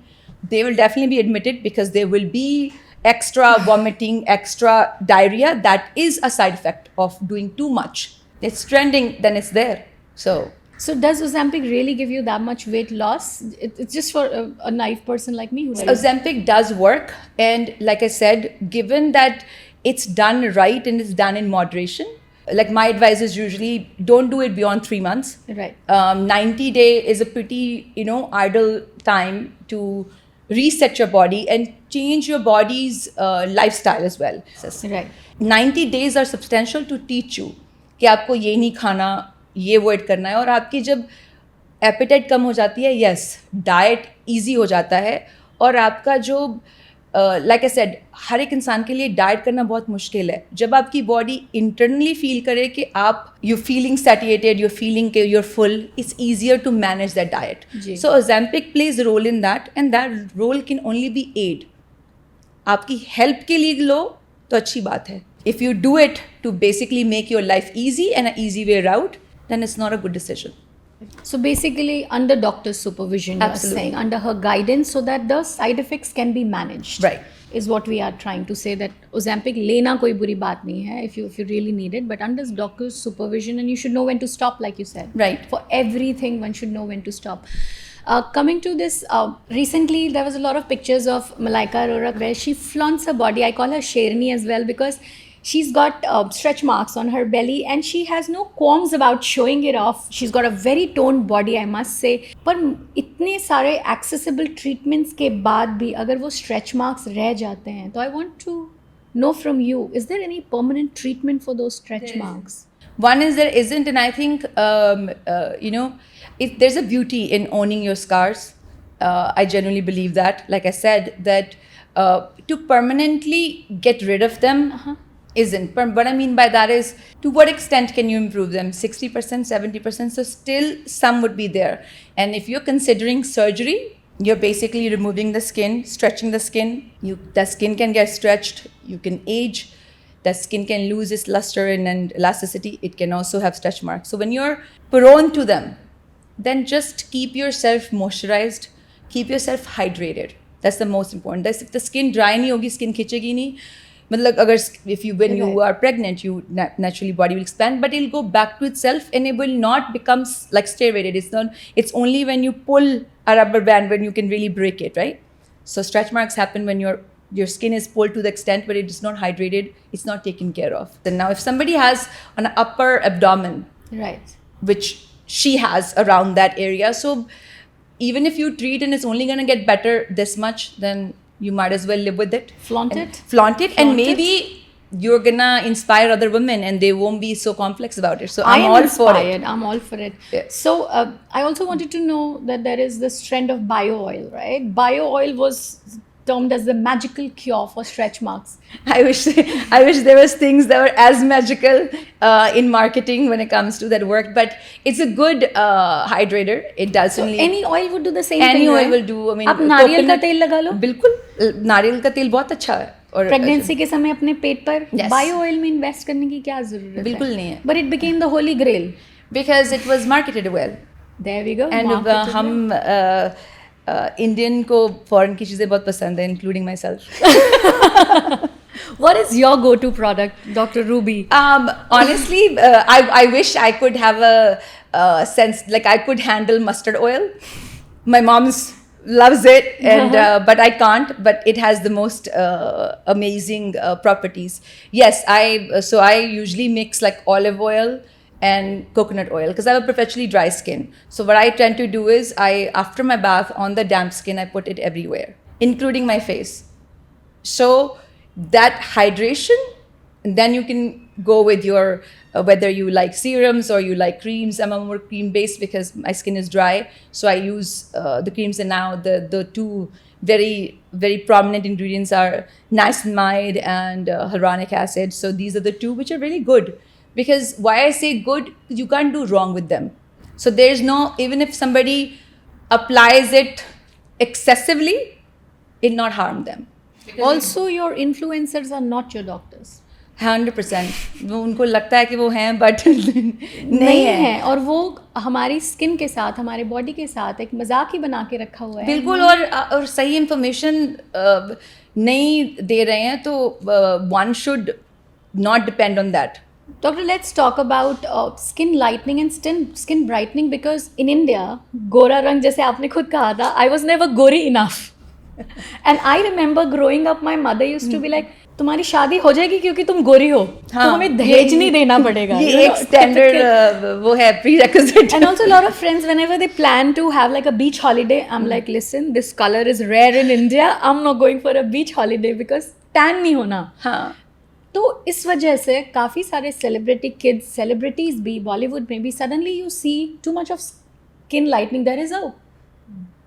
They will definitely be admitted because there will be extra vomiting, extra diarrhea. That is a side effect of doing too much. It's trending, then it's there. So does Ozempic really give you that much weight loss? It's just for a naive person like me who Ozempic does work, and like I said, given that it's done right and it's done in moderation, like my advice is usually don't do it beyond 3 months. Right. 90-day is a pretty, idle time to reset your body and change your body's lifestyle as well. Right. 90 days are substantial to teach you कि आपको ये नहीं खाना, ये avoid करना है. और आपकी जब एपेटाइट कम हो जाती है, यस, डाइट ईजी हो जाता है. और आपका जो लाइक आई सेड, हर एक इंसान के लिए डाइट करना बहुत मुश्किल है. जब आपकी बॉडी इंटरनली फील करे कि आप यू फीलिंग सैटिएटेड, you're feeling कि you're full, it's easier to manage that diet. So Ozempic plays a role in that, and that role can only be aid. आपकी हेल्प के लिए लो तो अच्छी बात है. If you do it to basically make your life easy and an easy way out, then it's not a good decision. So basically, under doctor's supervision, you're Absolutely. saying, under her guidance, so that the side effects can be managed. Right. Is what we are trying to say, that Ozempic लेना कोई बुरी बात नहीं है if you really need it, but under doctor's supervision, and you should know when to stop, like you said. Right. For everything, one should know when to stop. Coming to this, recently there was a lot of pictures of Malaika Arora where she flaunts her body. I call her Sherni as well, because she's got stretch marks on her belly and she has no qualms about showing it off. She's got a very toned body, I must say. पर इतने सारे accessible treatments के बाद भी अगर वो stretch marks रह जाते हैं, तो I want to know from you, is there any permanent treatment for those stretch marks? One is there isn't, and I think you know, there's a beauty in owning your scars. I genuinely believe that. Like I said, that to permanently get rid of them isn't. But what I mean by that is, to what extent can you improve them? 60%, 70%. So still, some would be there. And if you're considering surgery, you're basically removing the skin, stretching the skin. The skin can get stretched. You can age. The skin can lose its luster and elasticity. It can also have stretch marks. So when you're prone to them, then just keep yourself moisturized, keep yourself hydrated. That's the most important. That's if the skin dry nahi hogi, skin khichegi nahi. मतलब अगर if you when you are pregnant, you naturally body will expand, but it'll go back to itself and it will not become like stay-rated. It's only when you pull a rubber band when you can really break it, right? So stretch marks happen when your skin is pulled to the extent where it is not hydrated, it's not taken care of. Then now if somebody has an upper abdomen, Right. which she has around that area, so even if you treat and it's only going to get better this much, then you might as well live with it. Flaunt And it. Flaunt it. And Flaunt maybe you're going to inspire other women and they won't be so complex about it. So I I'm am all for it. inspired. I'm all for it. Yeah. So I also wanted to know that there is this trend of bio oil, right? Bio oil was termed as the magical cure for stretch marks. I wish there was things that were as magical in marketing when it comes to that work, but it's a good hydrator. It does So only any oil would do the same any thing, oil right? will do. I mean, आप नारियल का coconut- तेल लगा लो. बिल्कुल, नारियल का तेल बहुत अच्छा है. और प्रेगनेंसी के समय अपने पेट पर Yes. बायो ऑयल में इन्वेस्ट करने की क्या जरूरत है? बिल्कुल नहीं है. But it became the holy grail. because it was marketed well. There we go. And हम इंडियन को फॉरेन की चीज़ें बहुत पसंद है, including myself. What is your go-to product, Dr. Ruby? Honestly, I wish I could have a sense, like I could handle mustard oil. My mom's loves it, and but I can't. But it has the most amazing properties. Yes, I usually mix like olive oil and coconut oil because I have a perpetually dry skin. So what I tend to do is after my bath on the damp skin, I put it everywhere, including my face. So that hydration, and then you can go with your whether you like serums or you like creams. I'm a more cream based because my skin is dry, so I use the creams. And now the two very very prominent ingredients are niacinamide and hyaluronic acid. So these are the two which are really good. Because why I say good, you can't do wrong with them. So there's no, even if somebody applies it excessively, it not harm them. Also, your influencers are not your doctors. 100%. वो उनको लगता है कि वो हैं but नहीं है, और वो हमारी स्किन के साथ, हमारे बॉडी के साथ एक मजाक ही बना के रखा हुआ है. बिल्कुल. और सही इंफॉर्मेशन नहीं दे रहे हैं, तो one should not depend on that. Doctor, let's talk about skin lightening and skin brightening, because in India, गोरा रंग जैसे आपने खुद कहा था, I was never गोरी enough. And I remember growing up, my mother used to be like, तुम्हारी शादी हो जाएगी क्योंकि तुम गोरी हो, तो हमें दहेज नहीं देना पड़ेगा. ये एक स्टैंडर्ड वो है prerequisite. And also a lot of friends, whenever they plan to have like a beach holiday, I'm like, listen, this color is rare in India. I'm not going for a beach holiday because tan नहीं होना. हाँ. तो इस वजह से काफ़ी सारे celebrity kids, celebrities भी बॉलीवुड में भी, suddenly you see too much of skin lightening. There is a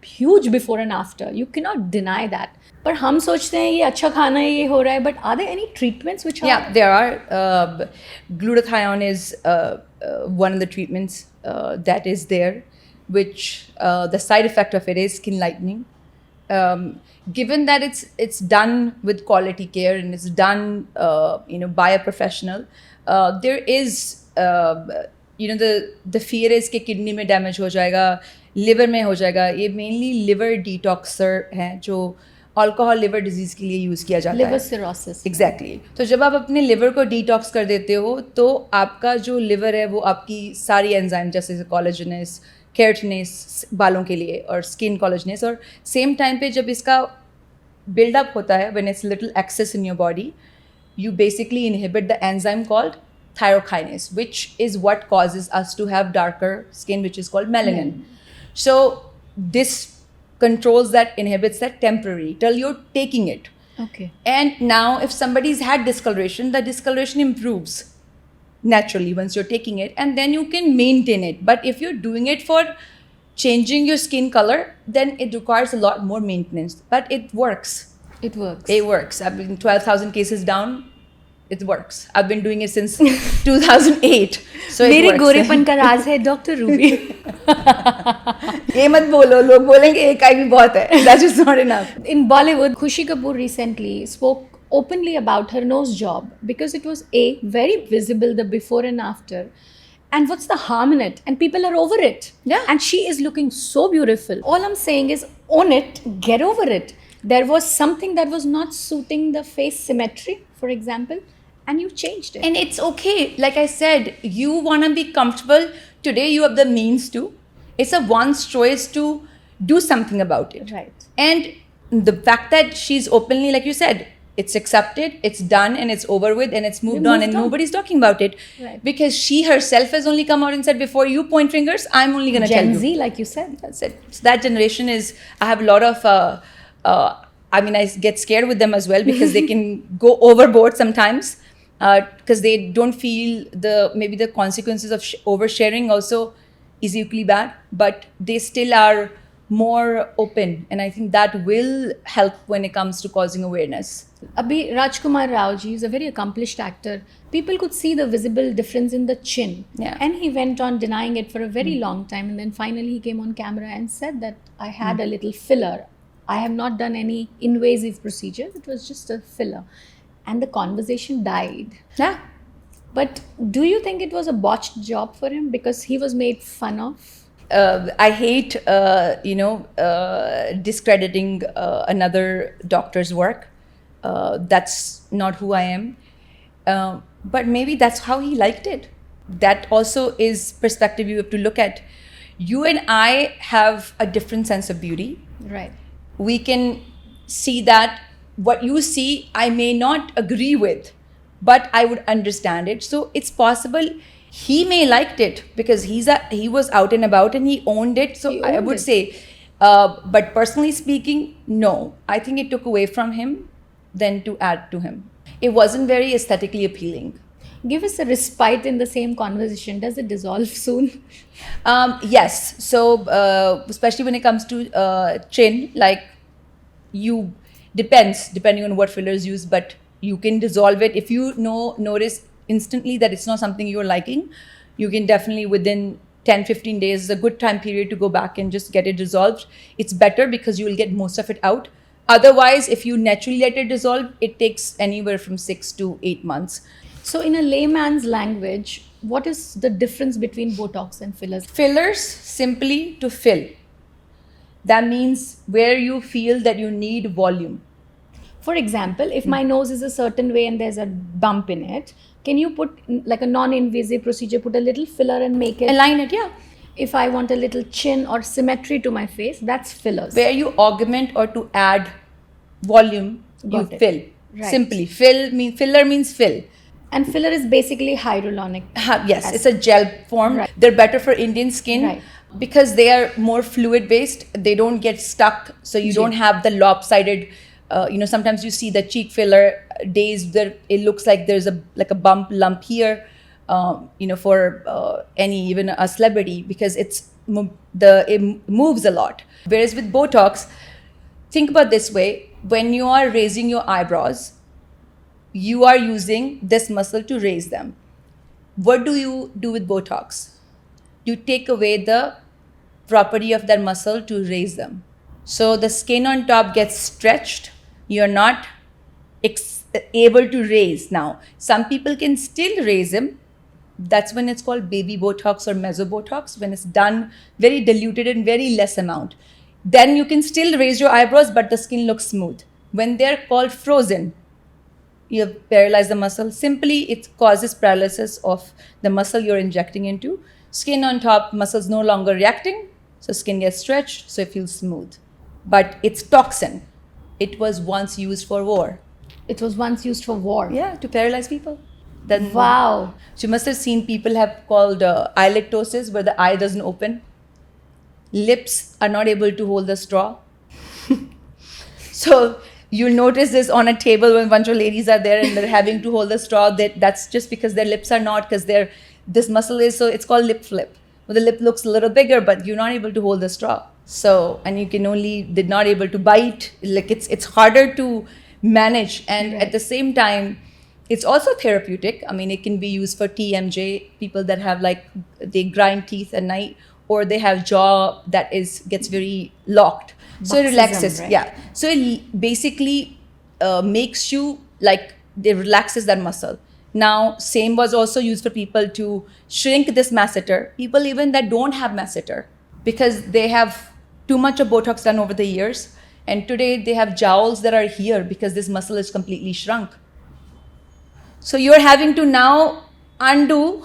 huge before and after, you cannot deny that. पर हम सोचते हैं ये अच्छा खाना है, ये हो रहा है, but are there any treatments which are? Yeah, there are. Glutathione is one of the treatments that is there, which the side effect of it is skin lightening. Given that it's done with quality care and it's done by a professional, there is the fear is कि kidney में damage हो जाएगा, liver में हो जाएगा. ये mainly liver detoxer हैं जो अल्कोहल लिवर डिजीज़ के लिए यूज़ किया जाता है. Liver cirrhosis. एग्जैक्टली. तो जब आप अपने लिवर को डिटॉक्स कर देते हो तो आपका जो लिवर है वो आपकी सारी एंजाइम जैसे कोलेजनेस, केराटिनेस बालों के लिए और स्किन कोलेजनेस, और सेम टाइम पे जब इसका बिल्डअप होता है when it's little excess in your body, you basically inhibit the enzyme called thyrokinase, which is what causes us to have darker skin, which is called melanin. So this controls that, inhibits that temporary till you're taking it. Okay. And now if somebody's had discoloration, the discoloration improves naturally once you're taking it, and then you can maintain it. But if you're doing it for changing your skin color, then it requires a lot more maintenance. But it works. It works. It works. I've been 12,000 cases down. It works. I've been doing it since 2008. So it मेरे works. गोरेपन का राज है doctor Ruby. ये मत बोलो, लोग बोलेंगे एक आई भी बहुत है. That is not enough. In Bollywood, Khushi Kapoor recently spoke openly about her nose job because it was very visible, the before and after. And what's the harm in it? And people are over it. Yeah. And she is looking so beautiful. All I'm saying is own it, get over it. There was something that was not suiting the face symmetry, for example, and you changed it. And it's okay. Like I said, you want to be comfortable. Today you have the means to. It's a one's choice to do something about it. Right. And the fact that she's openly, like you said, it's accepted, it's done, and it's over with, and it's moved on, and nobody's talking about it. Right. Because she herself has only come out and said, before you point fingers, I'm only going to tell Gen you. Z, like you said. That's it. So that generation is, I have a lot of, I mean, I get scared with them as well because they can go overboard sometimes because they don't feel maybe the consequences of oversharing also is equally bad, but they still are more open, and I think that will help when it comes to causing awareness. Abhi Rajkumar Rao ji is a very accomplished actor. People could see the visible difference in the chin. Yeah. And he went on denying it for a very long time. And then finally he came on camera and said that I had a little filler. I have not done any invasive procedure. It was just a filler. And the conversation died. Yeah. But do you think it was a botched job for him because he was made fun of? I hate, discrediting another doctor's work. That's not who I am. But maybe that's how he liked it. That also is perspective you have to look at. You and I have a different sense of beauty. Right. We can see that what you see, I may not agree with, but I would understand it. So it's possible he may liked it because he was out and about and he owned it. So I would say, but personally speaking, no. I think it took away from him than to add to him. It wasn't very aesthetically appealing. Give us a respite in the same conversation. Does it dissolve soon? Yes. So especially when it comes to chin, like depending on what fillers used, but you can dissolve it. If you notice instantly that it's not something you're liking, you can definitely within 10-15 days is a good time period to go back and just get it dissolved. It's better because you will get most of it out. Otherwise, if you naturally let it dissolve, it takes anywhere from 6 to 8 months. So in a layman's language, what is the difference between Botox and fillers? Fillers, simply to fill. That means where you feel that you need volume. For example, if my nose is a certain way and there's a bump in it, can you put like a non-invasive procedure, put a little filler and make it? Align it, yeah. If I want a little chin or symmetry to my face, that's fillers. Where you augment or to add volume, you fill. Right. Simply. Filler means fill. And filler is basically hyaluronic. Yes, it's a gel form. Right. They're better for Indian skin because they are more fluid based. They don't get stuck, so you don't have the lopsided. Sometimes you see the cheek filler days that it looks like there's a lump here. For even a celebrity because it moves a lot. Whereas with Botox, think about this way: when you are raising your eyebrows, you are using this muscle to raise them. What do you do with Botox? You take away the property of that muscle to raise them. So the skin on top gets stretched. You're not able to raise. Now, some people can still raise them, That's when it's called baby Botox or mesobotox, when it's done very diluted in very less amount. Then you can still raise your eyebrows, but the skin looks smooth. When they're called frozen, you have paralyzed the muscle. Simply, it causes paralysis of the muscle you're injecting into. Skin on top, muscles no longer reacting, so skin gets stretched, so it feels smooth. But it's toxin. It was once used for war. It was once used for war. Yeah, to paralyze people. Then Wow. you must have seen people have called eyelid ptosis, where the eye doesn't open. Lips are not able to hold the straw. So you'll notice this on a table when a bunch of ladies are there and they're having to hold the straw. That's just because their lips are not, because this muscle is, so it's called lip flip. Well, the lip looks a little bigger, but you're not able to hold the straw. So, and you can did not able to bite. Like it's harder to manage, and at the same time, it's also therapeutic. I mean, it can be used for TMJ, people that have they grind teeth at night, or they have jaw that gets very locked. So it Bruxism, relaxes, right? yeah. So it basically makes you it relaxes that muscle. Now, same was also used for people to shrink this masseter. People even that don't have masseter, because they have too much of Botox done over the years, and today they have jowls that are here because this muscle is completely shrunk. So you're having to now undo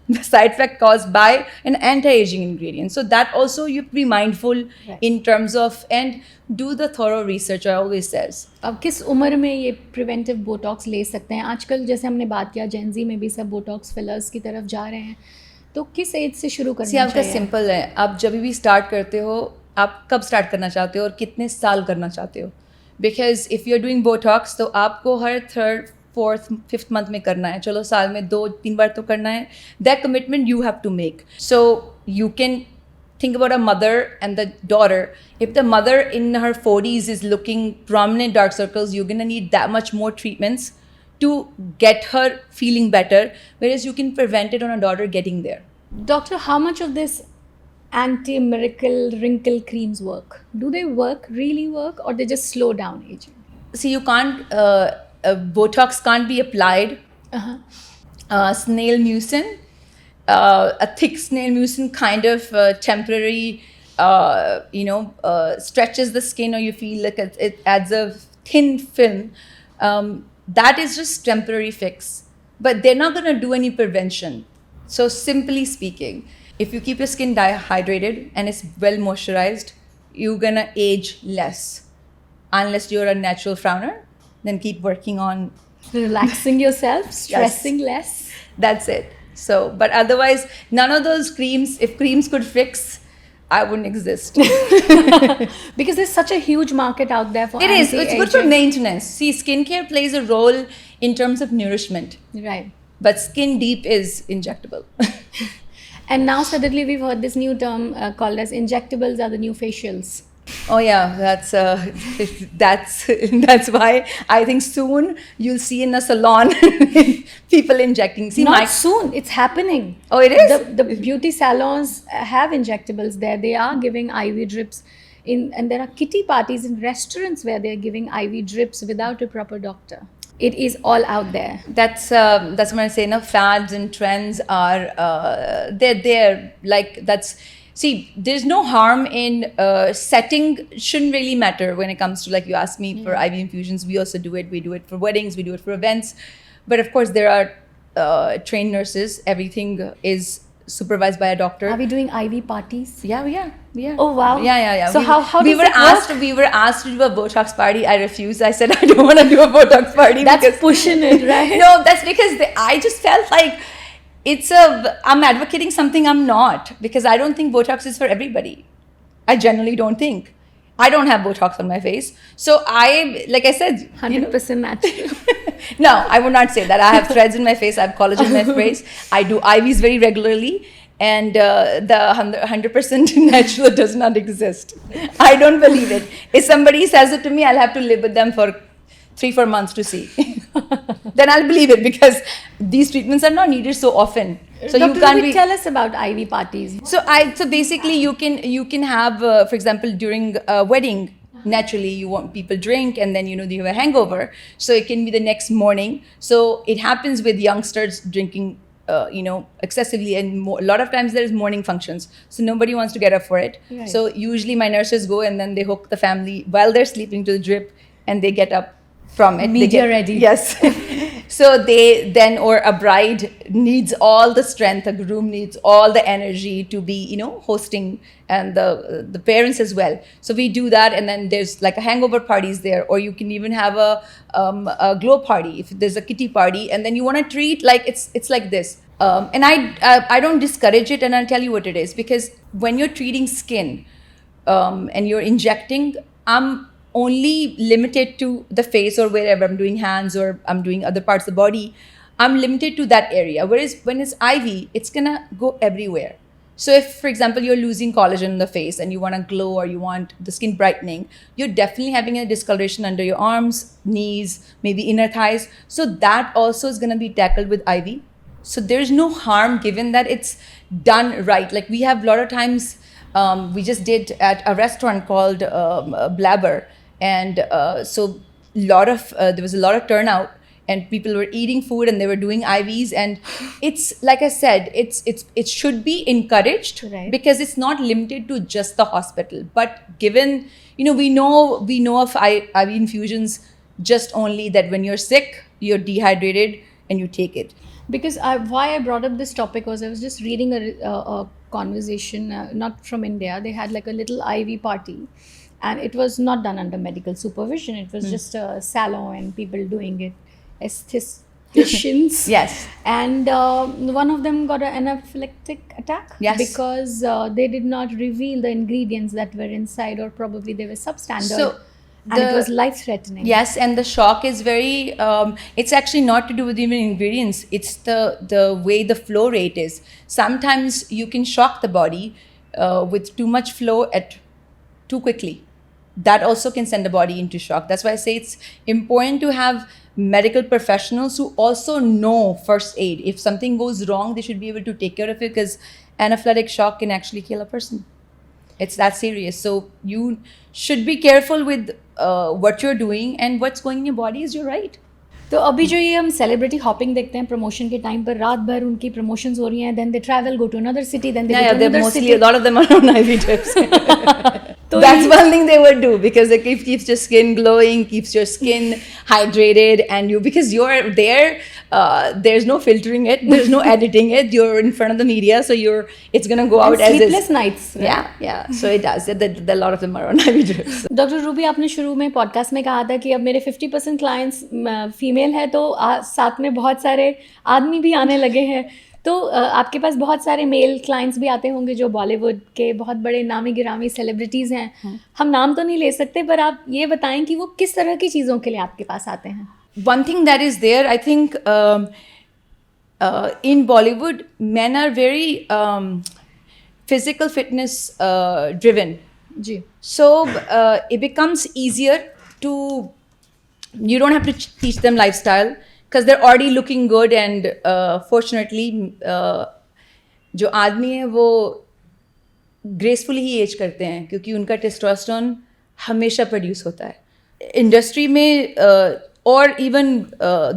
the side effect caused by an anti-aging ingredient. So that also you have to be mindful in terms of, and do the thorough research, I always says. अब किस उम्र में ये preventive Botox ले सकते हैं? आजकल जैसे हमने बात किया, जेनजी में भी सब बोटॉक्स फिलर्स की तरफ जा रहे हैं, तो किस एज से शुरू करना आपका चाहिए? सिंपल है, आप जब भी स्टार्ट करते हो, आप कब स्टार्ट करना चाहते हो और कितने साल करना चाहते हो? Because if you are doing Botox, तो आपको हर 3rd, 4th, 5th मंथ में करना है. चलो साल में 2-3 बार तो करना है. That commitment you have to make. So you can think about a mother and the daughter. If the mother in her 40s is looking prominent dark circles, you're going to need that much more treatments to get her feeling better, whereas you can prevent it on a daughter getting there. Doctor, how much of this anti-miracle wrinkle creams work? Do they really work, or they just slow down aging? See, you can't, Botox can't be applied. Snail mucin, a thick snail mucin kind of temporary, stretches the skin, or you feel like it adds a thin film. That is just temporary fix, but they're not going to do any prevention. So simply speaking, if you keep your skin hydrated and it's well moisturized, you're going to age less. Unless you're a natural frowner, then keep working on Relaxing yourself, stressing less. That's it. So, but otherwise, none of those creams, if creams could fix, I wouldn't exist. Because there's such a huge market out there for It is. It's good for anti-aging. maintenance. See, skincare plays a role in terms of nourishment, Right. but skin deep is injectable. And now suddenly we've heard this new term called as injectables are the new facials. Oh yeah, that's why I think soon you'll see in a salon people injecting. See, Not soon, it's happening. Oh, it is? The beauty salons have injectables there. They are giving IV drips and there are kitty parties in restaurants where they're giving IV drips without a proper doctor. It is all out there. That's what I say. No, fads and trends are they're there. See, there's no harm in setting. Shouldn't really matter when it comes to, you asked me for IV infusions. We also do it. We do it for weddings. We do it for events. But of course, there are trained nurses. Everything is supervised by a doctor. Are we doing IV parties? Yeah. Oh wow. Yeah. So how we does were it asked work? we were asked to do a Botox party. I refused. I said I don't want to do a Botox party. That's because pushing it, right? No, that's because I just felt like I'm advocating something I'm not, because I don't think Botox is for everybody. I generally don't think. I don't have Botox on my face. So like I said, 100% natural. No, I would not say that. I have threads in my face. I have collagen in my face. I do IVs very regularly. And the 100% natural does not exist. I don't believe it. If somebody says it to me, I'll have to live with them for 3-4 months to see. Then I'll believe it, because these treatments are not needed so often. So Dr. you can't Ruby, tell us about IV parties. So basically you can have, for example, during a wedding, naturally you want people drink, and then you have a hangover. So it can be the next morning. So it happens with youngsters drinking excessively, and a lot of times there is morning functions, so nobody wants to get up for it. Right. So usually my nurses go and then they hook the family while they're sleeping to the drip, and they get up from it. Media ready. Yes. So they then, or a bride needs all the strength, a groom needs all the energy to be, hosting, and the parents as well. So we do that, and then there's like a hangover parties there, or you can even have a glow party if there's a kitty party, and then you want to treat like it's like this. And I don't discourage it, and I'll tell you what it is, because when you're treating skin and you're injecting, I'm only limited to the face, or wherever I'm doing hands or I'm doing other parts of the body, I'm limited to that area. Whereas when it's IV, it's gonna go everywhere. So if, for example, you're losing collagen in the face and you want to glow, or you want the skin brightening, you're definitely having a discoloration under your arms, knees, maybe inner thighs. So that also is going to be tackled with IV. So there's no harm, given that it's done right. Like we have a lot of times, we just did at a restaurant called Blabber. And so there was a lot of turnout, and people were eating food and they were doing IVs. And it's, like I said, it should be encouraged, Right. because it's not limited to just the hospital. But given, we know of IV infusions just only that when you're sick, you're dehydrated, and you take it. Because why I brought up this topic was I was just reading a conversation, not from India. They had like a little IV party, and it was not done under medical supervision. It was just a salon and people doing it, aestheticians. Yes. And one of them got an anaphylactic attack. Yes. Because they did not reveal the ingredients that were inside, or probably they were substandard. So and it was life-threatening. Yes, and the shock is very, it's actually not to do with even ingredients. It's the way the flow rate is. Sometimes you can shock the body with too much flow too quickly. That also can send the body into shock. That's why I say it's important to have medical professionals who also know first aid. If something goes wrong, they should be able to take care of it, because anaphylactic shock can actually kill a person. It's that serious. So you should be careful with what you're doing, and what's going in your body is your right. तो अभी जो ये हम celebrity hopping देखते हैं promotion के time पर, रात भर उनकी प्रमोशंस हो रही हैं, then they travel, go to another city, then they go to another city. A lot of them are on IV drips. That's one thing they would do, because it keeps your skin glowing, keeps your skin hydrated, and because you're there, there's no filtering it, there's no editing it, you're in front of the media, so it's gonna go out as is. Sleepless nights. Right? Yeah. So it does. A lot of them are on IV drips. Doctor Ruby, आपने शुरू में podcast में कहा था कि अब मेरे 50% clients female है, तो साथ में बहुत सारे आदमी भी आने लगे हैं. तो आपके पास बहुत सारे मेल क्लाइंट्स भी आते होंगे जो बॉलीवुड के बहुत बड़े नामी गिरामी सेलिब्रिटीज़ हैं. हम नाम तो नहीं ले सकते, पर आप ये बताएं कि वो किस तरह की चीज़ों के लिए आपके पास आते हैं. One thing that is there, I think, in Bollywood, men are very physical fitness driven. Ji. So it becomes easier to, you don't have to teach them lifestyle, because they're already looking good. And fortunately, जो आदमी है वो gracefully ही as करते हैं, क्योंकि उनका testosterone हमेशा produce होता है इंडस्ट्री में. Or even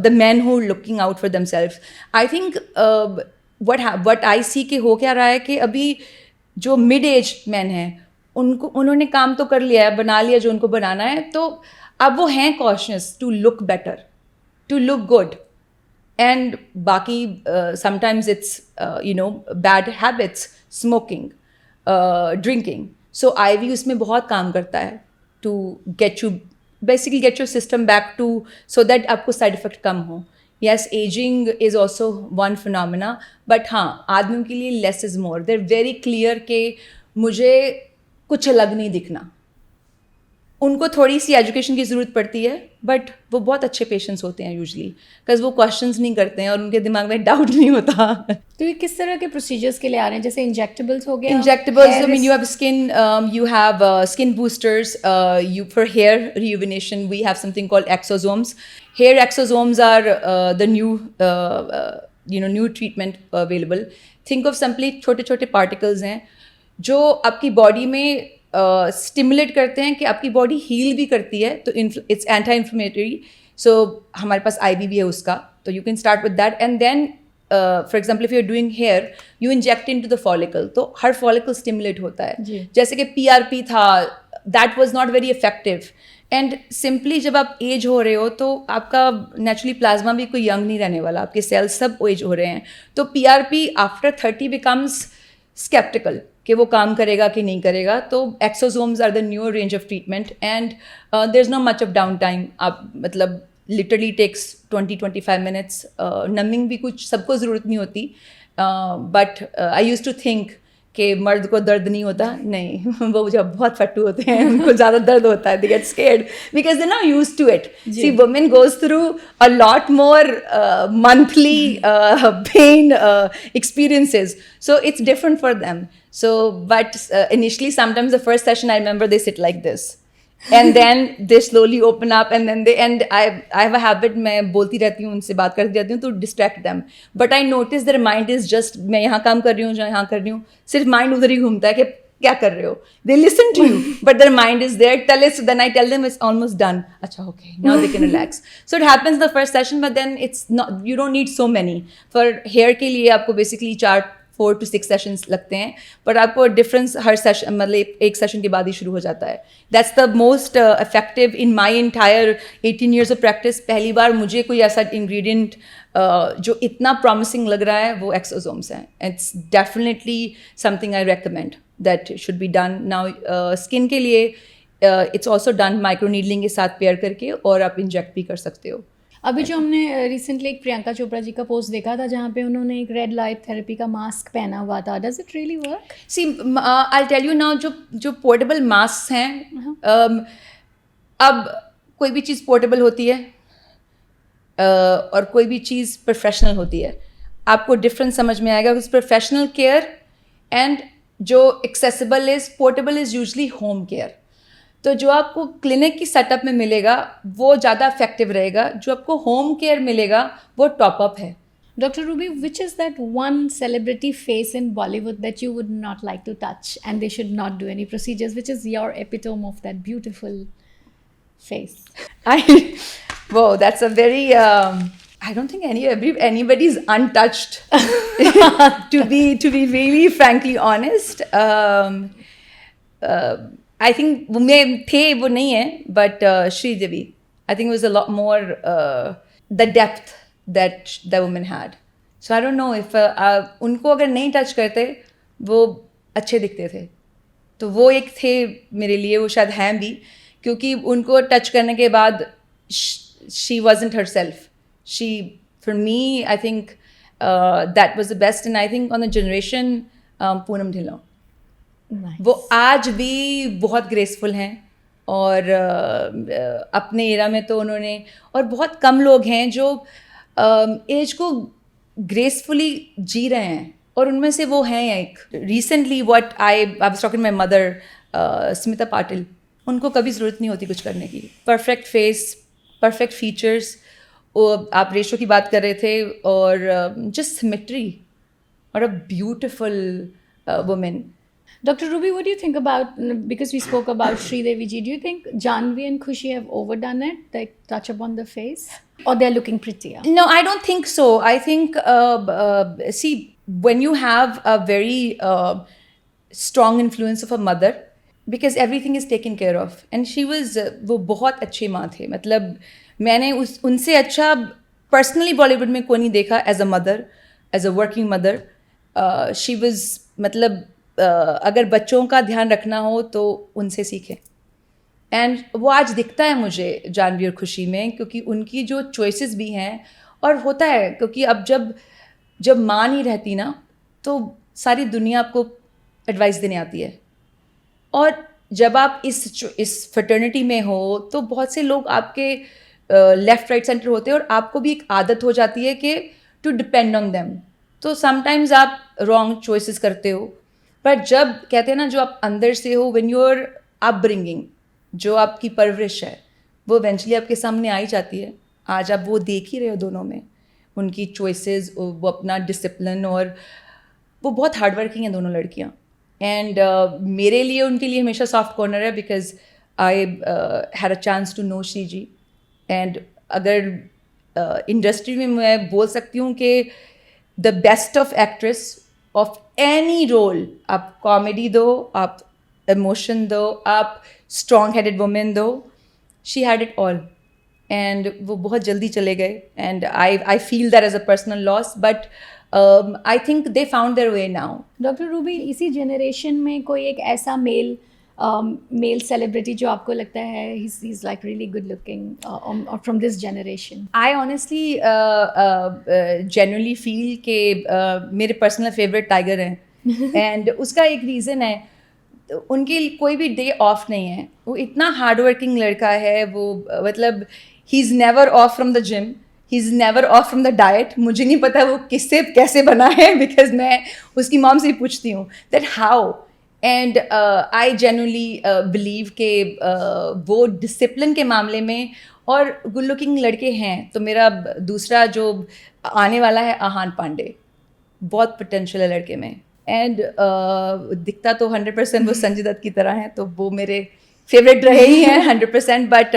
the men who are looking out for themselves. I think what I see कि हो क्या रहा है कि अभी जो मिड एज मैन हैं, उन्होंने काम तो कर लिया है, बना लिया जो उनको बनाना है, तो अब वो हैं cautious to look better, to look good. And बाकी sometimes it's bad habits, smoking, drinking. So IV उसमें बहुत काम करता है to basically get your system back to, so that आपको side effect कम हो. Yes, aging is also one phenomena, but हाँ, आदमियों के लिए less is more. They're very clear कि मुझे कुछ अलग नहीं दिखना. उनको थोड़ी सी एजुकेशन की ज़रूरत पड़ती है, बट वो बहुत अच्छे पेशेंट्स होते हैं यूजली, बिकॉज वो क्वेश्चंस नहीं करते हैं और उनके दिमाग में डाउट नहीं होता. तो ये किस तरह के प्रोसीजर्स के लिए आ रहे हैं? जैसे इंजेक्टेबल्स हो गया, injectables, I mean, you have skin boosters, for hair rejuvenation we have something called exosomes. Hair exosomes are the new treatment available. Think of simply छोटे छोटे particles हैं जो आपकी बॉडी में स्टिमुलेट करते हैं कि आपकी बॉडी हील भी करती है, तो इट्स एंटी इन्फ्लेमेटरी. सो हमारे पास IV भी है उसका, तो you can start with that. And then for example if you are doing hair, you inject into the follicle, तो हर फॉलिकल स्टिमुलेट होता है. जैसे कि PRP था, that was not very effective. And simply जब आप एज हो रहे हो तो आपका नेचुरली प्लाज्मा भी कोई यंग नहीं रहने वाला, आपके सेल्स सब एज हो रहे हैं. तो PRP आफ्टर 30 बिकम्स स्केप्टिकल कि वो काम करेगा कि नहीं करेगा. तो exosomes are the new range of treatment and there is no much of downtime. आप मतलब लिटरली टेक्स 20-25 मिनट्स. नमिंग भी कुछ सबको ज़रूरत नहीं होती, but I use to think कि मर्द को दर्द नहीं होता. नहीं, वो जब बहुत फट्टू होते हैं उनको ज़्यादा दर्द होता है. They get scared because they not used to it. See women goes through a lot more monthly pain experiences, so it's different for them. So but initially sometimes the first session I remember they sit like this and then they slowly open up and then I have a habit, मैं बोलती रहती हूँ, उनसे बात करती रहती हूँ to distract them, but I notice their mind is just मैं यहाँ काम कर रही हूँ, यहाँ कर रही हूँ, सिर्फ mind उधर ही घूमता है कि क्या कर रहे हो. They listen to you but their mind is there. Tell us, then I tell them it's almost done. अच्छा, okay, now they can relax. So it happens the first session, but then it's not, you don't need so many. For hair के लिए आपको basically 4 to 6 sessions लगते हैं, पर आपको difference हर session मतलब एक सेशन के बाद ही शुरू हो जाता है. That's the most effective in my entire 18 years of practice. पहली बार मुझे कोई ऐसा इंग्रेडिएंट जो इतना प्रॉमिसिंग लग रहा है वो एक्सोसोम्स हैं. It's definitely something I recommend that should be done. Now skin के लिए it's also done micro needling के साथ पेयर करके, और आप इंजेक्ट भी कर सकते हो. अभी जो हमने रिसेंटली एक प्रियंका चोपड़ा जी का पोस्ट देखा था जहाँ पे उन्होंने एक रेड लाइट थेरेपी का मास्क पहना हुआ था. Does it really work? See I tell you now, जो पोर्टेबल मास्क हैं, अब कोई भी चीज़ पोर्टेबल होती है और कोई भी चीज़ प्रोफेशनल होती है. आपको डिफरेंस समझ में आएगा. प्रोफेशनल केयर एंड जो accessible is, portable is usually home care. तो जो आपको क्लिनिक की सेटअप में मिलेगा वो ज़्यादा इफेक्टिव रहेगा. जो आपको होम केयर मिलेगा वो टॉपअप है. Dr. Ruby, which is that one celebrity face in Bollywood that you would not like to touch and they should not do any procedures, which is your epitome of that beautiful face? Whoa, that's a very I don't think anybody's untouched. to be really frankly honest, I think वो में थे, वो नहीं है, but Sridevi, I think it was a lot more the depth that the woman had. So I don't know if उनको अगर नहीं touch करते वो अच्छे दिखते थे. तो वो एक थे मेरे लिए, वो शायद हैं भी, क्योंकि उनको टच करने के बाद she wasn't herself. She, for me, I think that was the best. And I think on the generation, Poonam Dhillon, Nice. वो आज भी बहुत ग्रेसफुल हैं. और अपने एरा में तो उन्होंने, और बहुत कम लोग हैं जो एज को ग्रेसफुली जी रहे हैं, और उनमें से वो हैं एक. Recently what I was talking my mother, Smita Patil, उनको कभी ज़रूरत नहीं होती कुछ करने की. Perfect face, perfect features. आप रेशो की बात कर रहे थे, और जस्ट सिमेट्री, और a beautiful women. Dr. Ruby, what do you think about, because we spoke about Sridevi ji, do you think Janvi and Khushi have overdone it, like touch up on the face, or they're looking prettier? No, I don't think so. I think, see, when you have a very strong influence of a mother, because everything is taken care of, and she was, वो बहुत अच्छी माँ थे. मतलब मैंने उनसे अच्छा personally Bollywood में कोई नहीं देखा as a mother, as a working mother. She was, मतलब अगर बच्चों का ध्यान रखना हो तो उनसे सीखें. एंड वो आज दिखता है मुझे जानवी और खुशी में, क्योंकि उनकी जो चॉइसेस भी हैं, और होता है क्योंकि अब जब माँ नहीं रहती ना, तो सारी दुनिया आपको एडवाइस देने आती है. और जब आप इस फर्टर्निटी में हो तो बहुत से लोग आपके लेफ्ट राइट सेंटर होते हैं, और आपको भी एक आदत हो जाती है कि टू डिपेंड ऑन देम. तो समटाइम्स आप रॉन्ग चॉइसेस करते हो. पर जब कहते हैं ना, जो आप अंदर से हो, व्हेन योर अपब्रिंगिंग, जो आपकी परवरिश है, वो इवेंचुअली आपके सामने आ ही जाती है. आज आप वो देख ही रहे हो दोनों में, उनकी चॉइसेस, वो अपना डिसिप्लिन, और वो बहुत हार्ड वर्किंग हैं दोनों लड़कियां. एंड मेरे लिए उनके लिए हमेशा सॉफ्ट कॉर्नर है, because I had a chance to know Shri ji. एंड अगर इंडस्ट्री में मैं बोल सकती हूँ कि the best of actress of any role. आप comedy दो, आप emotion दो, आप strong headed woman दो, she had it all. And वो बहुत जल्दी चले गए, and I feel that as a personal loss, but I think they found their way now. Doctor Ruby, इसी जनरेशन में कोई एक ऐसा मेल सेलिब्रिटी जो आपको लगता है he's like really good looking from this generation? I honestly generally feel कि मेरे personal favorite टाइगर हैं and उसका एक reason है, उनके कोई भी डे ऑफ नहीं है, वो इतना हार्ड वर्किंग लड़का है, वो मतलब he is never of from the gym, he is never of from the diet. मुझे नहीं पता वो किससे कैसे बना है, बिकॉज मैं उसकी मॉम से ही पूछती हूँ that how. And I genuinely believe के वो डिसिप्लिन के मामले में और गुड लुकिंग लड़के हैं. तो मेरा दूसरा जो आने वाला है आहान पांडे, बहुत पोटेंशियल है लड़के में. एंड दिखता तो 100% वो संजय दत्त की तरह है, तो वो मेरे फेवरेट रहे ही हैं 100%. But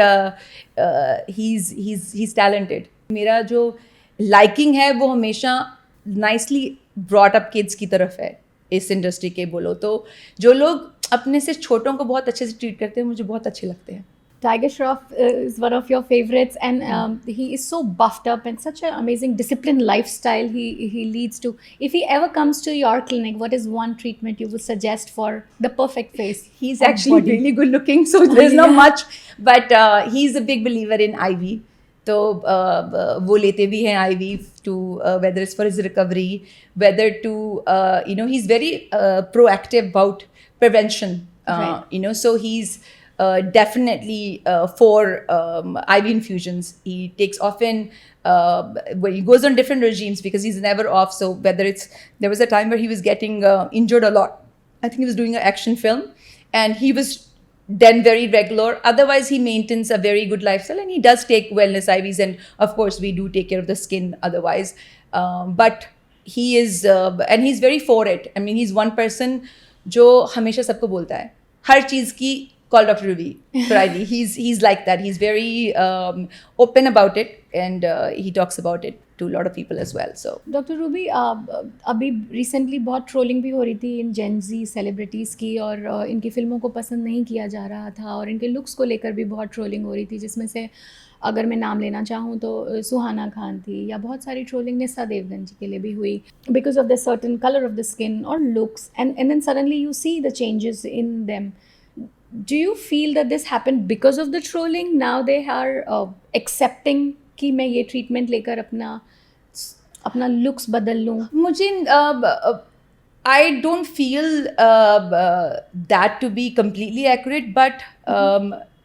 he is talented. मेरा जो लाइकिंग है वो हमेशा नाइसली ब्रॉट अप किड्स की तरफ है इस इंडस्ट्री के. बोलो तो जो लोग अपने से छोटों को बहुत अच्छे से ट्रीट करते हैं, मुझे बहुत अच्छे लगते हैं. Tiger Shroff is one of your favorites, and he is so buffed up and such an amazing disciplined lifestyle he leads to. If he ever comes to your clinic, what is one treatment you would suggest for the perfect face? He's actually really good looking, so there's not much, but he's a big believer in IV. तो वो लेते भी हैं IV to whether it's for his recovery, whether to he's very proactive about prevention. Right. So he's definitely for IV infusions. He takes often when he goes on different regimes because he's never off. So whether it's, there was a time where he was getting injured a lot. I think he was doing an action film, and he was then very regular. Otherwise, he maintains a very good lifestyle, and he does take wellness IVs, and of course, we do take care of the skin otherwise. But he is, and he's very for it. I mean, he's one person जो हमेशा सबको बोलता है हर चीज़ की call Dr. Ruby for IV. He's like that. He's very open about it, and he talks about it to a lot of people as well. So doctor Ruby, अभी recently बहुत trolling भी हो रही थी इन जेन जी सेलिब्रिटीज़ की, और इनकी फिल्मों को पसंद नहीं किया जा रहा था, और इनके लुक्स को लेकर भी बहुत ट्रोलिंग हो रही थी, जिसमें से अगर मैं नाम लेना चाहूँ तो सुहाना खान थी, या बहुत सारी ट्रोलिंग निस्सा देवगन जी के लिए भी हुई because of the certain colour of the skin और looks, and then suddenly you see the changes in them. Do you feel that this happened because of the trolling? Now they are accepting कि मैं ये treatment लेकर अपना looks बदल लूँ. मुझे I don't feel that to be completely accurate, but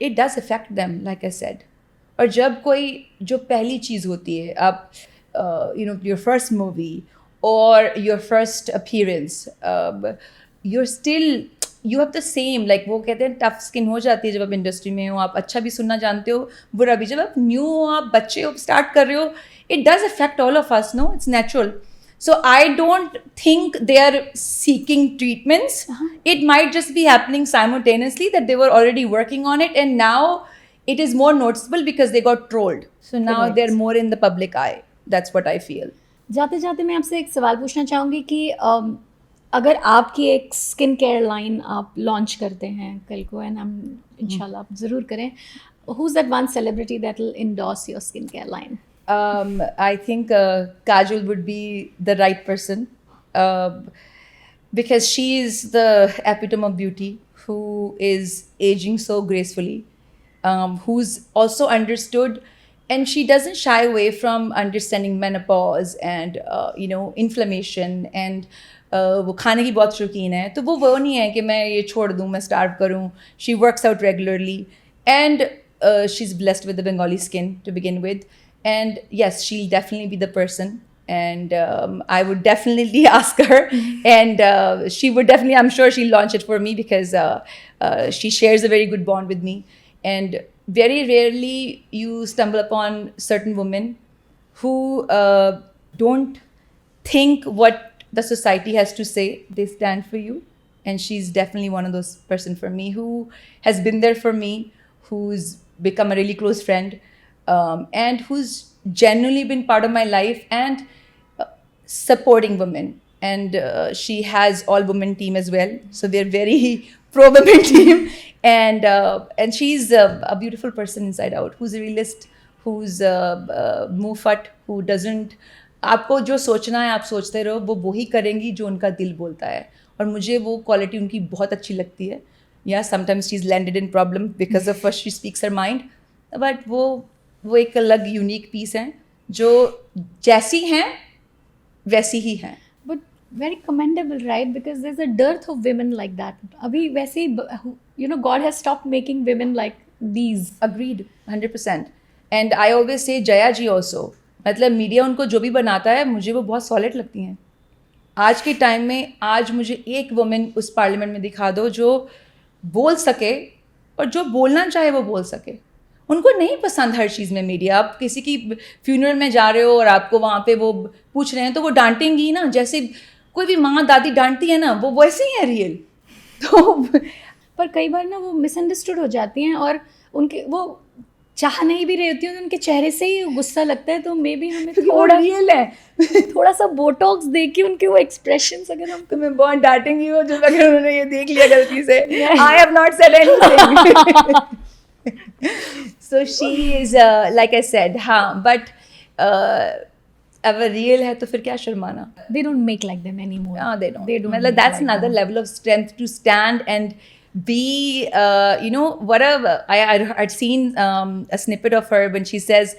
it does affect them, like I said. और जब कोई जो पहली चीज़ होती है, आप your first movie or your first appearance, you're still, you have the same, like वो कहते हैं टफ स्किन हो जाती है जब आप इंडस्ट्री में हो. आप अच्छा भी सुनना जानते हो, बुरा भी. जब आप न्यू हो, आप बच्चे हो, स्टार्ट कर रहे हो, it does affect all of us, no? It's natural. So I don't think they are seeking treatments. It might just be happening simultaneously that they were already working on it, and now it is more noticeable because they got trolled. So now they're more in the public eye. That's what I feel. जाते जाते मैं आपसे एक सवाल पूछना चाहूँगी कि अगर आपकी एक स्किन केयर लाइन आप लॉन्च करते हैं कल को, एंड हम इंशाल्लाह आप ज़रूर करें, who's that one celebrity that will endorse your skincare line? I think Kajol would be the right person, because she is the epitome of beauty, who is aging so gracefully, who's also understood, and she doesn't shy away from understanding menopause and inflammation, and वो खाने की बहुत शौकीन है. तो वो नहीं है कि मैं ये छोड़ दूँ, मैं स्टार्व करूँ. She works out regularly, and she is blessed with the Bengali skin to begin with. And yes, she'll definitely be the person, and I would definitely ask her, and she would definitely, I'm sure she'll launch it for me, because she shares a very good bond with me. And very rarely you stumble upon certain women who don't think what the society has to say. They stand for you, and she's definitely one of those person for me, who has been there for me, who's become a really close friend, and who's genuinely been part of my life, and supporting women, and she has all women team as well, so they're very pro women team, and she's a beautiful person inside out, who's a realist, who's move fat, who doesn't, आपको जो सोचना है आप सोचते रहो, वो वही करेंगी जो उनका दिल बोलता है, और मुझे वो क्वालिटी उनकी बहुत अच्छी लगती है. या sometimes she is landed in problem because of what she speaks her mind, but वो एक अलग यूनिक पीस है जो जैसी हैं वैसी ही हैं. But very commendable, right? Because there's a dearth of women like that. अभी वैसे ही, God has stopped making women like these. Agreed, 100%. And I always say Jaya ji also. मतलब मीडिया उनको जो भी बनाता है मुझे वो बहुत सॉलिड लगती हैं. आज के टाइम में आज मुझे एक वुमेन उस पार्लियामेंट में दिखा दो जो बोल सके और जो बोलना चाहे वो बोल सके. उनको नहीं पसंद हर चीज़ में मीडिया. आप किसी की फ्यूनरल में जा रहे हो और आपको वहाँ पे वो पूछ रहे हैं तो वो डांटेंगी ना, जैसे कोई भी माँ दादी डांटती है ना, वो वैसे ही है रियल. तो पर कई बार ना वो मिसअंडरस्टूड हो जाती हैं और उनके वो चाह नहीं भी रही होती है, उनके चेहरे से ही गुस्सा लगता है. तो मे बी हमें थोड़ा रियल है, थोड़ा सा बोटॉक्स देख के उनके वो एक्सप्रेशंस अगर हम तुम्हें बहुत डांटेंगी हो जो अगर उन्होंने ये देख लिया गलती से. I have not said anything. So she is like I said, हाँ, but अगर रियल है तो फिर क्या शर्माना. They don't make like them anymore. No, they don't. They don't मतलब make that's like another them. level of strength to stand and be, whatever. I'd seen a snippet of her when she says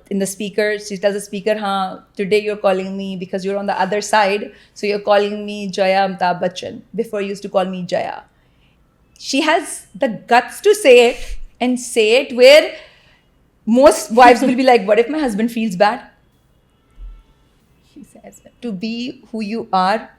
in the speaker, she tells the speaker, हाँ, today you're calling me because you're on the other side, so you're calling me Jaya Amitabh Bachchan. Before you used to call me Jaya. She has the guts to say it and say it where most wives will be like, what if my husband feels bad? She says it. To be who you are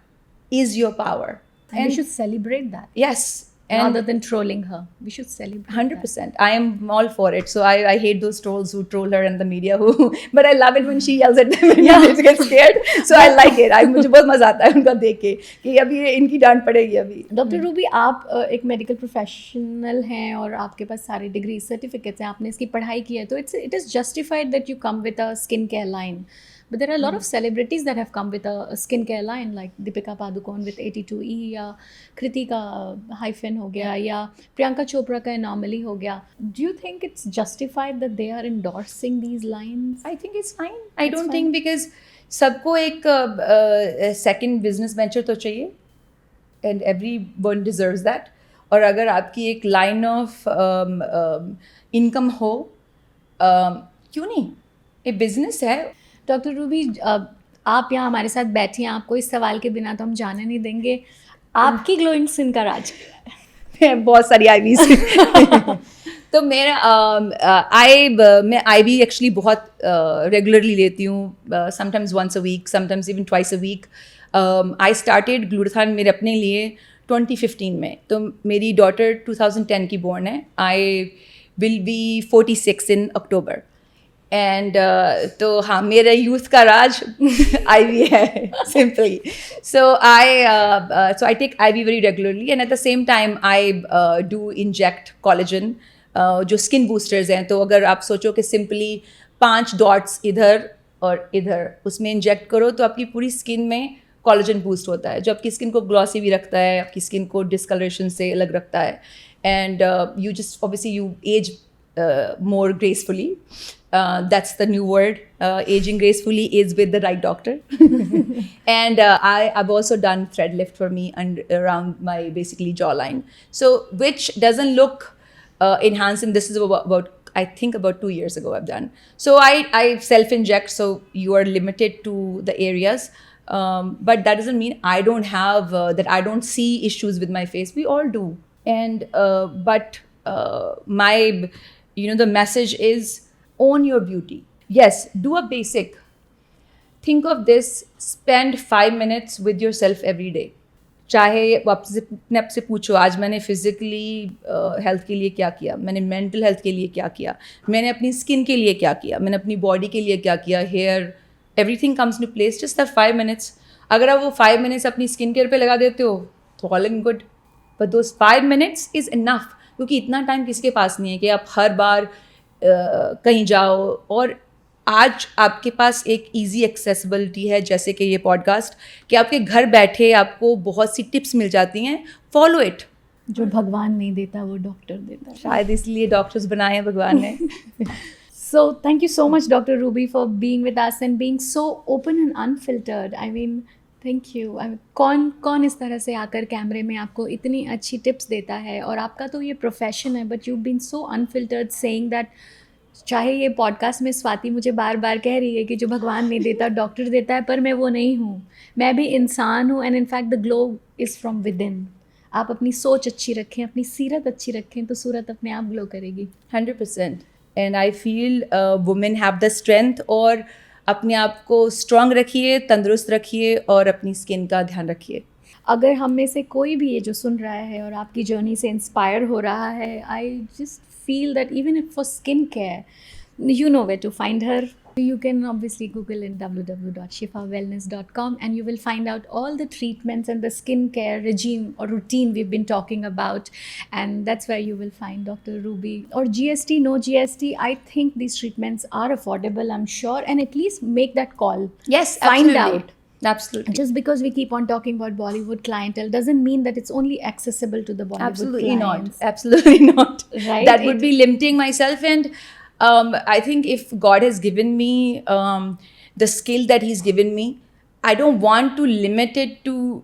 is your power. And we should celebrate that. Yes. And rather than trolling her. We should celebrate 100%. that. I am all for it. So I hate those trolls who troll her and the media who, but I love it when she yells at them and they get scared. So I like it. मुझे बहुत मजा आता है उनका देख के कि अभी इनकी डांट पड़ेगी अभी. डॉक्टर रूबी, आप एक मेडिकल प्रोफेशनल हैं और आपके पास सारे डिग्री सर्टिफिकेट्स हैं, आपने इसकी पढ़ाई की है, तो it is justified that you come with a skin care line. But there are a lot of celebrities that have come with a skincare line, like Deepika Padukone with 82E, या कृति का hyphen हो गया, या प्रियंका चोपड़ा का anomaly हो गया. Do you think it's justified that they are endorsing these lines? I think it's fine. I don't think because सबको एक second business venture तो चाहिए, and everyone deserves that. और अगर आपकी एक line of income हो, क्यों नहीं? एक business है. डॉक्टर रूबी, आप यहाँ हमारे साथ बैठी हैं, आपको इस सवाल के बिना तो हम जाने नहीं देंगे. आपकी ग्लोइंग स्किन का राज क्या है? बहुत सारी आईवीज. तो मेरा मैं आईवी एक्चुअली बहुत रेगुलरली लेती हूँ, sometimes once a week, sometimes even twice a week. I started glutathione मेरे अपने लिए 2015 में. तो मेरी डॉटर 2010 की बोर्न है. I will be 46 in October. एंड तो हाँ, मेरा यूथ का राज आईवी है simply. So I take IV very regularly and at the same time I do inject collagen, जो स्किन बूस्टर्स हैं. तो अगर आप सोचो कि सिंपली 5 डॉट्स इधर और इधर उसमें इंजेक्ट करो तो आपकी पूरी स्किन में कोलेजन बूस्ट होता है, जो आपकी स्किन को ग्लॉसी भी रखता है, आपकी स्किन को डिस्कलरेशन से अलग रखता है. And you just obviously you age more gracefully. That's the new word. Aging gracefully is with the right doctor. And I've also done thread lift for me and around my basically jawline. So which doesn't look enhanced, and this is about I think about 2 years ago I've done. So I self-inject, so you are limited to the areas. But that doesn't mean I don't have, that I don't see issues with my face. We all do. And but my the message is own your beauty. Yes, do a basic. Think of this, spend 5 minutes with yourself every day. चाहे अपने आप से पूछो, आज मैंने physically health के लिए क्या किया, मैंने मेंटल हेल्थ के लिए क्या किया, मैंने अपनी स्किन के लिए क्या किया, मैंने अपनी बॉडी के लिए क्या किया, hair, everything comes to place. Just that 5 minutes. अगर आप वो 5 minutes अपनी स्किन केयर पे लगा देते हो तो all in good. But those 5 minutes is enough, क्योंकि इतना टाइम किसी के पास नहीं है कि आप हर बार कहीं जाओ. और आज आपके पास एक इजी एक्सेसिबिलिटी है, जैसे कि ये पॉडकास्ट, कि आपके घर बैठे आपको बहुत सी टिप्स मिल जाती हैं. Follow it. जो भगवान नहीं देता वो डॉक्टर देता है. शायद इसलिए डॉक्टर्स बनाए हैं भगवान ने. So thank you so much, Dr. Ruby, for being with us and being so open and unfiltered. I mean, thank you. कौन इस तरह से आकर कैमरे में आपको इतनी अच्छी टिप्स देता है, और आपका तो ये प्रोफेशन है, but you been so unfiltered saying that. चाहे ये पॉडकास्ट में स्वाति मुझे बार बार कह रही है कि जो भगवान नहीं देता डॉक्टर देता है, पर मैं वो नहीं हूँ. मैं भी इंसान हूँ, and in fact the glow is from with in. आप अपनी सोच अच्छी रखें, अपनी सीरत अच्छी रखें, तो सूरत अपने आप ग्लो करेगी. 100%. And I feel women have the strength. और अपने आप को स्ट्रांग रखिए, तंदुरुस्त रखिए, और अपनी स्किन का ध्यान रखिए. अगर हम में से कोई भी ये जो सुन रहा है और आपकी जर्नी से इंस्पायर हो रहा है, I just feel that even if for skincare, you know where to find her. You can obviously Google in www.shifawellness.com and you will find out all the treatments and the skincare regime or routine we've been talking about, and that's where you will find Dr. Ruby. Or GST, no GST, I think these treatments are affordable, I'm sure, and at least make that call. Yes, find absolutely. out. Absolutely. Just because we keep on talking about Bollywood clientele doesn't mean that it's only accessible to the Bollywood Absolutely clients. not. Absolutely not. Right? That would be limiting myself. And I think if God has given me the skill that He's given me, I don't want to limit it to,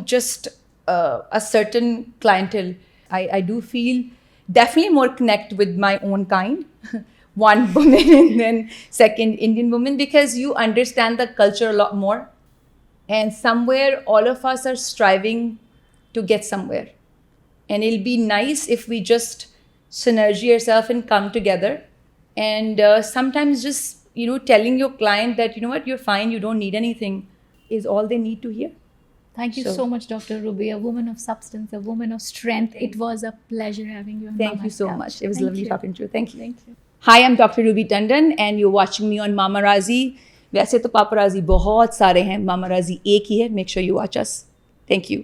just a certain clientele. I do feel definitely more connect with my own kind. One woman and then second Indian woman, because you understand the culture a lot more, and somewhere all of us are striving to get somewhere, and it'll be nice if we just synergy ourselves and come together, and sometimes just telling your client that you're fine, you don't need anything, is all they need to hear. Thank you so much, Dr. Ruby, a woman of substance, a woman of strength. It was a pleasure having you on Thank you so couch. much. It was lovely talking to you. Thank you. Thank you. Hi, I'm Dr. Ruby Tandon and you're watching me on Mamarazzi. वैसे तो पापराजी बहुत सारे हैं, मामाराजी एक ही है. Make sure you watch us. Thank you.